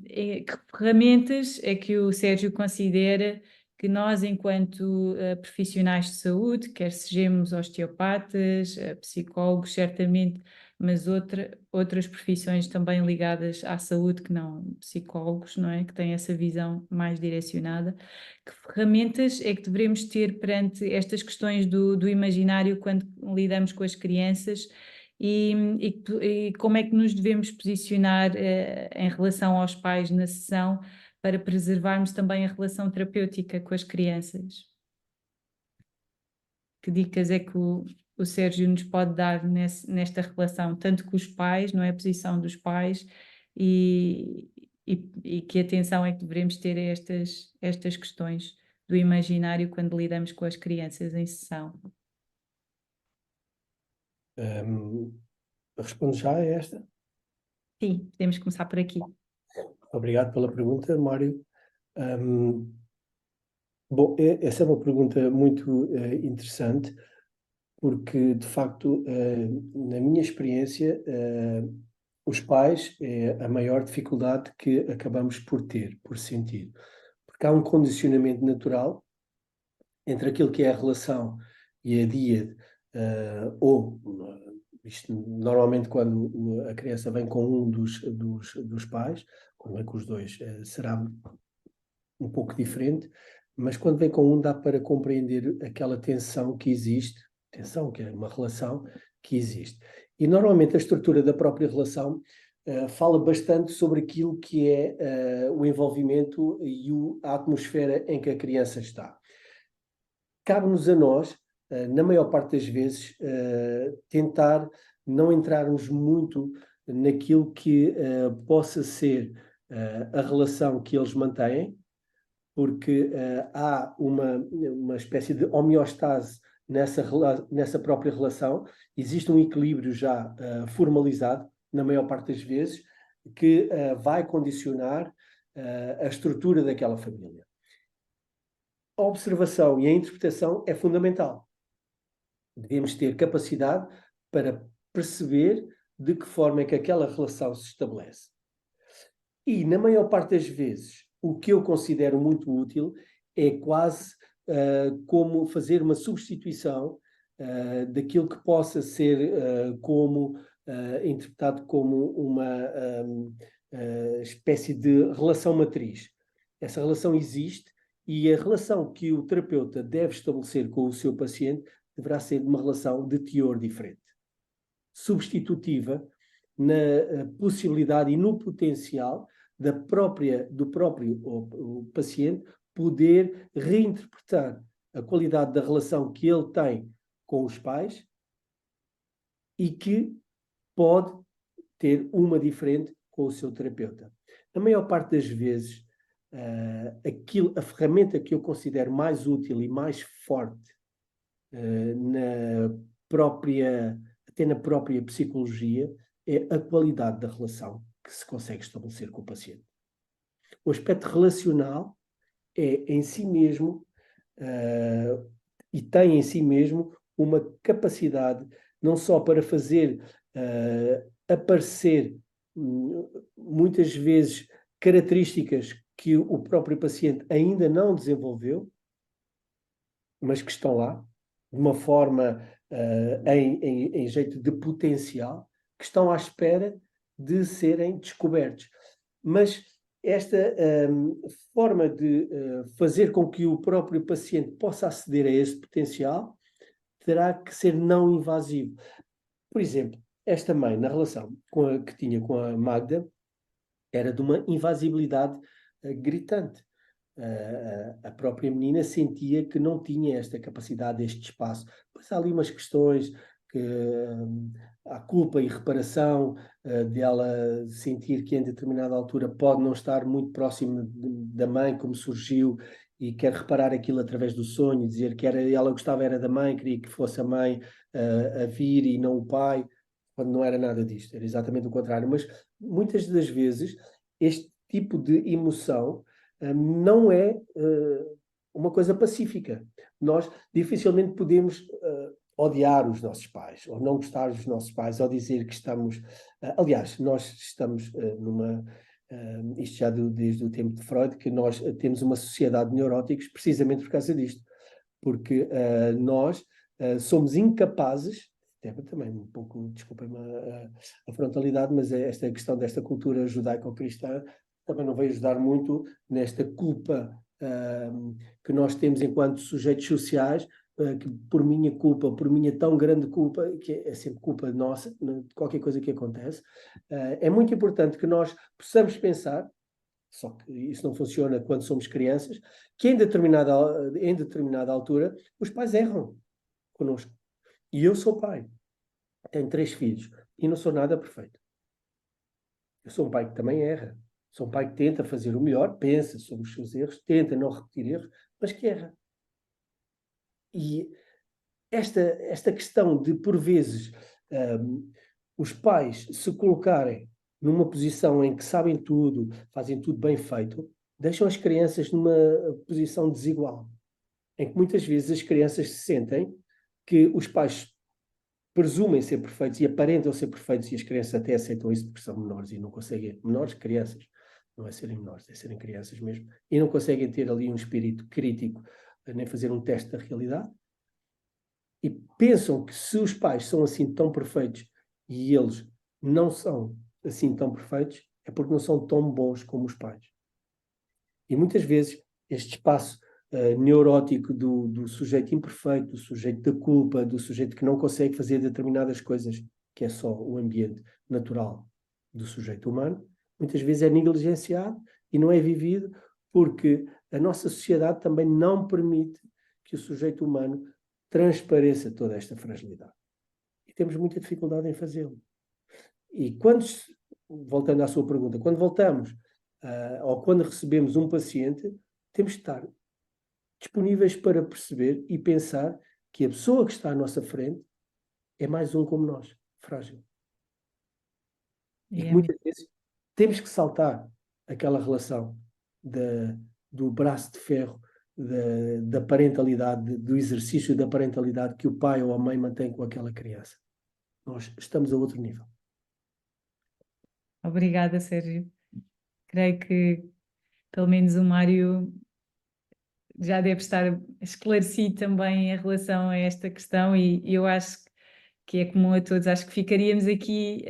que ferramentas é que o Sérgio considera que nós, enquanto profissionais de saúde, quer sejamos osteopatas, psicólogos, certamente, mas outras profissões também ligadas à saúde, que não psicólogos, não é? Que têm essa visão mais direcionada. Que ferramentas é que devemos ter perante estas questões do imaginário quando lidamos com as crianças? E como é que nos devemos posicionar em relação aos pais na sessão para preservarmos também a relação terapêutica com as crianças? Que dicas é que o Sérgio nos pode dar nesta relação, tanto com os pais, não é? A posição dos pais e que atenção é que devemos ter a estas questões do imaginário quando lidamos com as crianças em sessão? Respondo já a esta. Sim, podemos começar por aqui. Obrigado pela pergunta, Mário. Bom, essa é uma pergunta muito interessante, porque, de facto, na minha experiência, os pais é a maior dificuldade que acabamos por ter, por sentir. Porque há um condicionamento natural entre aquilo que é a relação e a díade, isto, normalmente quando a criança vem com um dos pais, quando vem com os dois, será um pouco diferente, mas quando vem com um dá para compreender aquela tensão que existe, tensão que é uma relação que existe. E normalmente a estrutura da própria relação fala bastante sobre aquilo que é o envolvimento e a atmosfera em que a criança está. Cabe-nos a nós, na maior parte das vezes, tentar não entrarmos muito naquilo que possa ser a relação que eles mantêm, porque há uma espécie de homeostase nessa própria relação, existe um equilíbrio já formalizado, na maior parte das vezes, que vai condicionar a estrutura daquela família. A observação e a interpretação é fundamental. Devemos ter capacidade para perceber de que forma é que aquela relação se estabelece. E, na maior parte das vezes, o que eu considero muito útil é quase como fazer uma substituição daquilo que possa ser interpretado como uma espécie de relação matriz. Essa relação existe e a relação que o terapeuta deve estabelecer com o seu paciente deverá ser uma relação de teor diferente, substitutiva na possibilidade e no potencial do próprio o paciente poder reinterpretar a qualidade da relação que ele tem com os pais e que pode ter uma diferente com o seu terapeuta. Na maior parte das vezes, a ferramenta que eu considero mais útil e mais forte até na própria psicologia, é a qualidade da relação que se consegue estabelecer com o paciente. O aspecto relacional é em si mesmo e tem em si mesmo uma capacidade não só para fazer aparecer muitas vezes características que o próprio paciente ainda não desenvolveu, mas que estão lá, de uma forma em jeito de potencial, que estão à espera de serem descobertos. Mas esta forma de fazer com que o próprio paciente possa aceder a esse potencial terá que ser não invasivo. Por exemplo, esta mãe, na relação que tinha com a Magda, era de uma invasibilidade gritante. A própria menina sentia que não tinha esta capacidade, este espaço. Pois há ali umas questões que há culpa e reparação, dela sentir que em determinada altura pode não estar muito próximo da mãe, como surgiu, e quer reparar aquilo através do sonho, dizer que ela gostava era da mãe, queria que fosse a mãe a vir e não o pai, quando não era nada disto, era exatamente o contrário. Mas muitas das vezes este tipo de emoção não é uma coisa pacífica. Nós dificilmente podemos odiar os nossos pais, ou não gostar dos nossos pais, ou dizer que estamos... aliás, nós estamos isto já desde o tempo de Freud, que nós temos uma sociedade de neuróticos precisamente por causa disto. Porque nós somos incapazes, também um pouco, desculpem-me a frontalidade, mas esta questão desta cultura judaico-cristã também não vai ajudar muito nesta culpa que nós temos enquanto sujeitos sociais, que por minha culpa, por minha tão grande culpa, que é sempre culpa nossa, de qualquer coisa que acontece, é muito importante que nós possamos pensar, só que isso não funciona quando somos crianças, que em determinada altura os pais erram connosco. E eu sou pai, tenho 3 filhos e não sou nada perfeito. Eu sou um pai que também erra. Sou um pai que tenta fazer o melhor, pensa sobre os seus erros, tenta não repetir erros, mas que erra. E esta questão de, por vezes, os pais se colocarem numa posição em que sabem tudo, fazem tudo bem feito, deixam as crianças numa posição desigual, em que muitas vezes as crianças se sentem que os pais presumem ser perfeitos e aparentam ser perfeitos, e as crianças até aceitam isso porque são menores e não conseguem, menores crianças, não é serem menores, é serem crianças mesmo, e não conseguem ter ali um espírito crítico, nem fazer um teste da realidade, e pensam que se os pais são assim tão perfeitos e eles não são assim tão perfeitos, é porque não são tão bons como os pais. E muitas vezes este espaço neurótico do sujeito imperfeito, do sujeito da culpa, do sujeito que não consegue fazer determinadas coisas, que é só o ambiente natural do sujeito humano, muitas vezes é negligenciado e não é vivido porque a nossa sociedade também não permite que o sujeito humano transpareça toda esta fragilidade. E temos muita dificuldade em fazê-lo. E voltando à sua pergunta, quando voltamos ou quando recebemos um paciente, temos de estar disponíveis para perceber e pensar que a pessoa que está à nossa frente é mais um como nós, frágil. E que muitas vezes temos que saltar aquela relação do braço de ferro, da parentalidade, do exercício da parentalidade que o pai ou a mãe mantém com aquela criança. Nós estamos a outro nível. Obrigada, Sérgio. Creio que pelo menos o Mário já deve estar esclarecido também em relação a esta questão, e eu acho que é comum a todos. Acho que ficaríamos aqui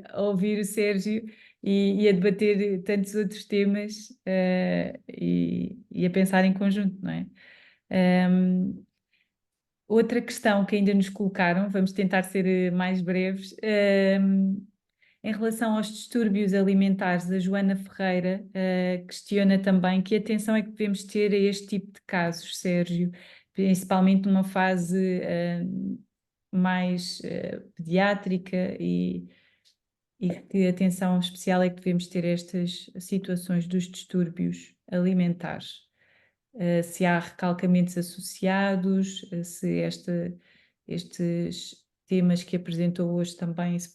a ouvir o Sérgio e a debater tantos outros temas e a pensar em conjunto, não é? Outra questão que ainda nos colocaram, vamos tentar ser mais breves, em relação aos distúrbios alimentares, a Joana Ferreira questiona também que atenção é que devemos ter a este tipo de casos, Sérgio, principalmente numa fase mais pediátrica, e que atenção especial é que devemos ter a estas situações dos distúrbios alimentares. se há recalcamentos associados, se estes temas que apresentou hoje também se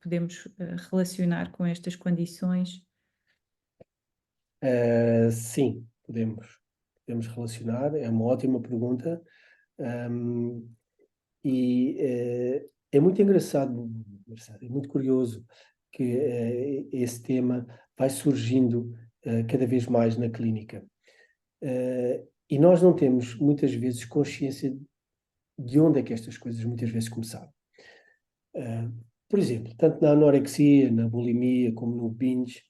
podemos relacionar com estas condições. Sim, podemos relacionar, é uma ótima pergunta. É muito engraçado, é muito curioso que esse tema vai surgindo cada vez mais na clínica. E nós não temos muitas vezes consciência de onde é que estas coisas muitas vezes começaram. Por exemplo, tanto na anorexia, na bulimia, como no binge,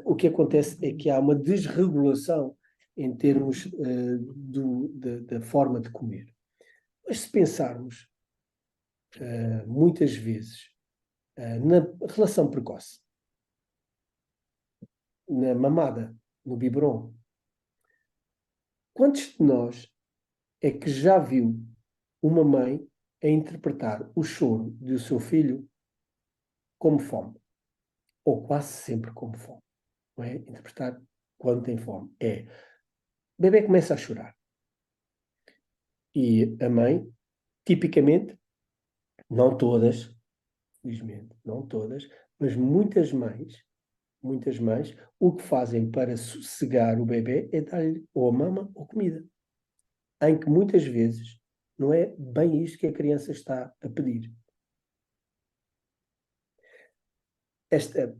o que acontece é que há uma desregulação em termos da forma de comer. Mas se pensarmos muitas vezes na relação precoce, na mamada, no biberon, quantos de nós é que já viu uma mãe a interpretar o choro do seu filho como fome? Ou quase sempre como fome. Não é? Interpretar quando tem fome. O bebê começa a chorar. E a mãe, tipicamente, não todas, felizmente, não todas, mas muitas mães, o que fazem para sossegar o bebê é dar-lhe ou a mama ou comida. Em que muitas vezes não é bem isto que a criança está a pedir.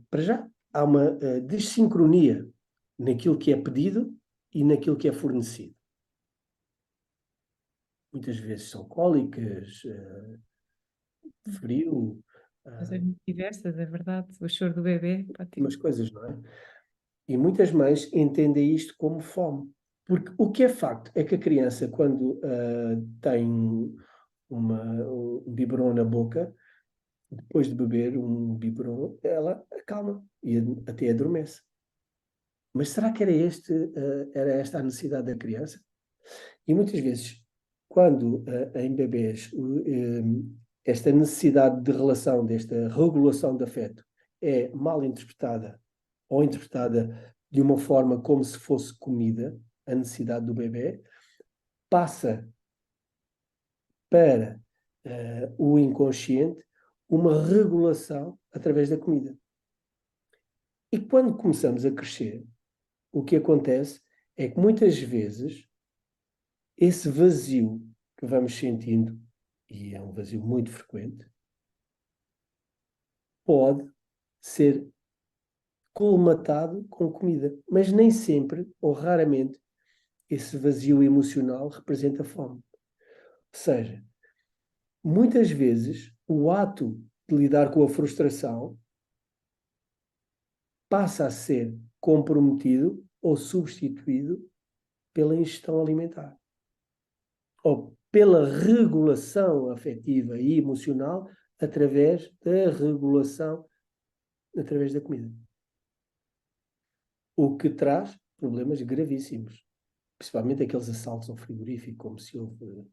Para já, há uma desincronia naquilo que é pedido e naquilo que é fornecido. Muitas vezes são cólicas, frio, Coisas muito diversas, é verdade. O choro do bebê pode ter. umas coisas, não é? E muitas mães entendem isto como fome. Porque o que é facto é que a criança, quando tem um biberon na boca, depois de beber um biberon, ela acalma e até adormece. Mas será que era esta a necessidade da criança? E muitas vezes, quando em bebês esta necessidade de relação, desta regulação de afeto, é mal interpretada ou interpretada de uma forma como se fosse comida, a necessidade do bebê, passa para o inconsciente uma regulação através da comida. E quando começamos a crescer, o que acontece é que muitas vezes esse vazio que vamos sentindo, e é um vazio muito frequente, pode ser colmatado com comida. Mas nem sempre, ou raramente, esse vazio emocional representa fome. Ou seja, muitas vezes o ato de lidar com a frustração passa a ser comprometido ou substituído pela ingestão alimentar. Ou pela regulação afetiva e emocional através da regulação através da comida. O que traz problemas gravíssimos, principalmente aqueles assaltos ao frigorífico, como se houve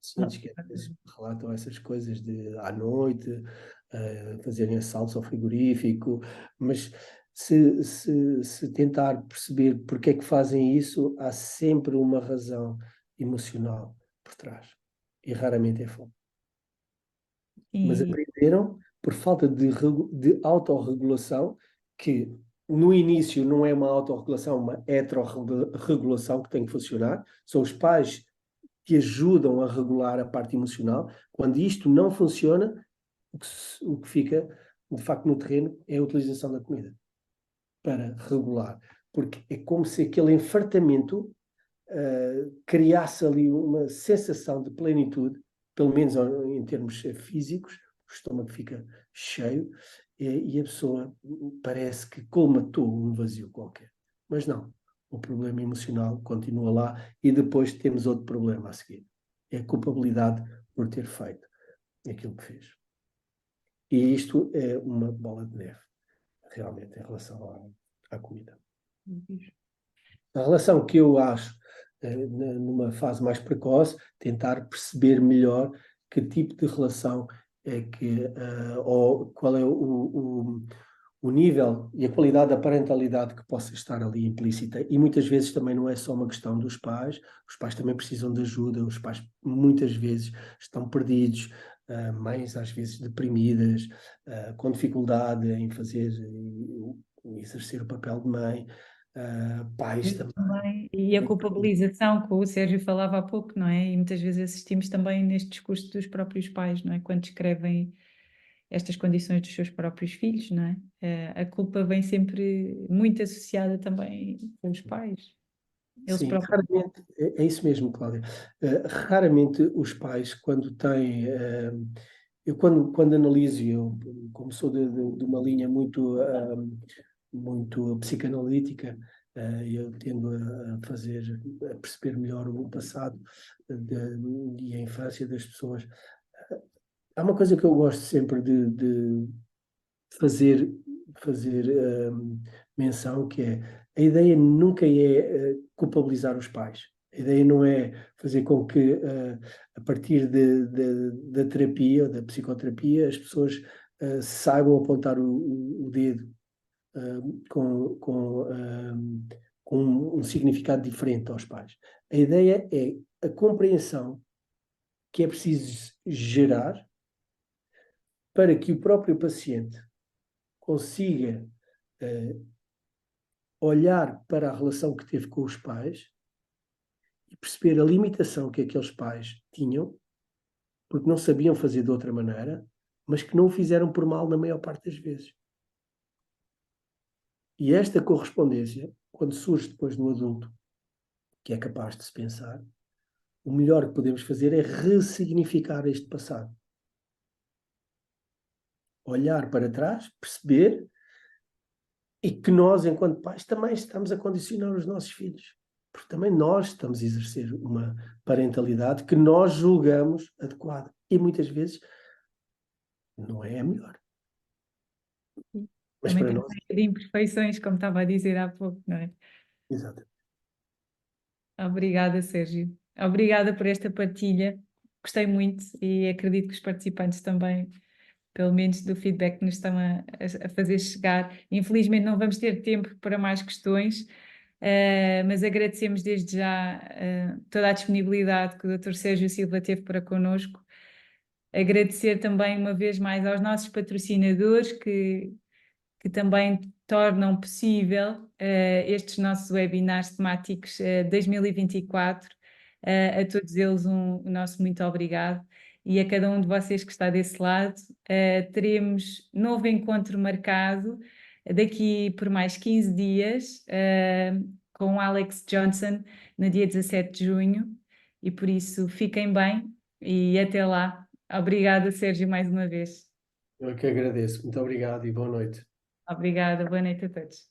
pacientes que às vezes relatam essas coisas de à noite fazerem assaltos ao frigorífico, mas se tentar perceber porque é que fazem isso, há sempre uma razão emocional por trás. E raramente é fome. Mas aprenderam, por falta de autorregulação, que no início não é uma autorregulação, uma heterorregulação que tem que funcionar, são os pais que ajudam a regular a parte emocional. Quando isto não funciona, o que fica, de facto, no terreno é a utilização da comida para regular. Porque é como se aquele enfartamento criasse ali uma sensação de plenitude, pelo menos em termos físicos, o estômago fica cheio e a pessoa parece que colmatou um vazio qualquer. Mas não, o problema emocional continua lá e depois temos outro problema a seguir. É a culpabilidade por ter feito aquilo que fez. E isto é uma bola de neve, realmente, em relação à comida. A relação que eu acho, numa fase mais precoce, tentar perceber melhor que tipo de relação é que, ou qual é o nível e a qualidade da parentalidade que possa estar ali implícita, e muitas vezes também não é só uma questão dos pais, os pais também precisam de ajuda, os pais muitas vezes estão perdidos, mães às vezes deprimidas, com dificuldade em fazer, exercer o papel de mãe, pais Eu também. também. E a culpabilização que o Sérgio falava há pouco, não é? E muitas vezes assistimos também neste discurso dos próprios pais, não é? Quando descrevem estas condições dos seus próprios filhos, não é? A culpa vem sempre muito associada também aos pais. Eles Sim, próprios. raramente, é isso mesmo, Cláudia. Raramente os pais, quando têm. Eu, quando analiso, eu, como sou de uma linha muito psicanalítica, eu tendo a fazer, a perceber melhor o passado e a infância das pessoas. Há uma coisa que eu gosto sempre de fazer menção, que é a ideia nunca é culpabilizar os pais. A ideia não é fazer com que, a partir da terapia, da psicoterapia, as pessoas saibam apontar o dedo com um significado diferente aos pais. A ideia é a compreensão que é preciso gerar para que o próprio paciente consiga olhar para a relação que teve com os pais e perceber a limitação que aqueles pais tinham, porque não sabiam fazer de outra maneira, mas que não o fizeram por mal na maior parte das vezes. E esta correspondência, quando surge depois no adulto, que é capaz de se pensar, o melhor que podemos fazer é ressignificar este passado. Olhar para trás, perceber, e que nós, enquanto pais, também estamos a condicionar os nossos filhos. Porque também nós estamos a exercer uma parentalidade que nós julgamos adequada. E muitas vezes não é a melhor. Mas Também para tem nós, de imperfeições, como estava a dizer há pouco, não é? exato. Obrigada, Sérgio. Obrigada por esta partilha. Gostei muito e acredito que os participantes também, pelo menos do feedback que nos estão a fazer chegar. Infelizmente não vamos ter tempo para mais questões, mas agradecemos desde já toda a disponibilidade que o Dr. Sérgio Silva teve para connosco. Agradecer também uma vez mais aos nossos patrocinadores que também tornam possível estes nossos webinars temáticos 2024. A todos eles o nosso muito obrigado e a cada um de vocês que está desse lado. Teremos novo encontro marcado daqui por mais 15 dias com o Alex Johnson no dia 17 de junho e por isso fiquem bem e até lá. Obrigada, Sérgio, mais uma vez. Eu é que agradeço. Muito obrigado e boa noite. Obrigada, boa noite a todos.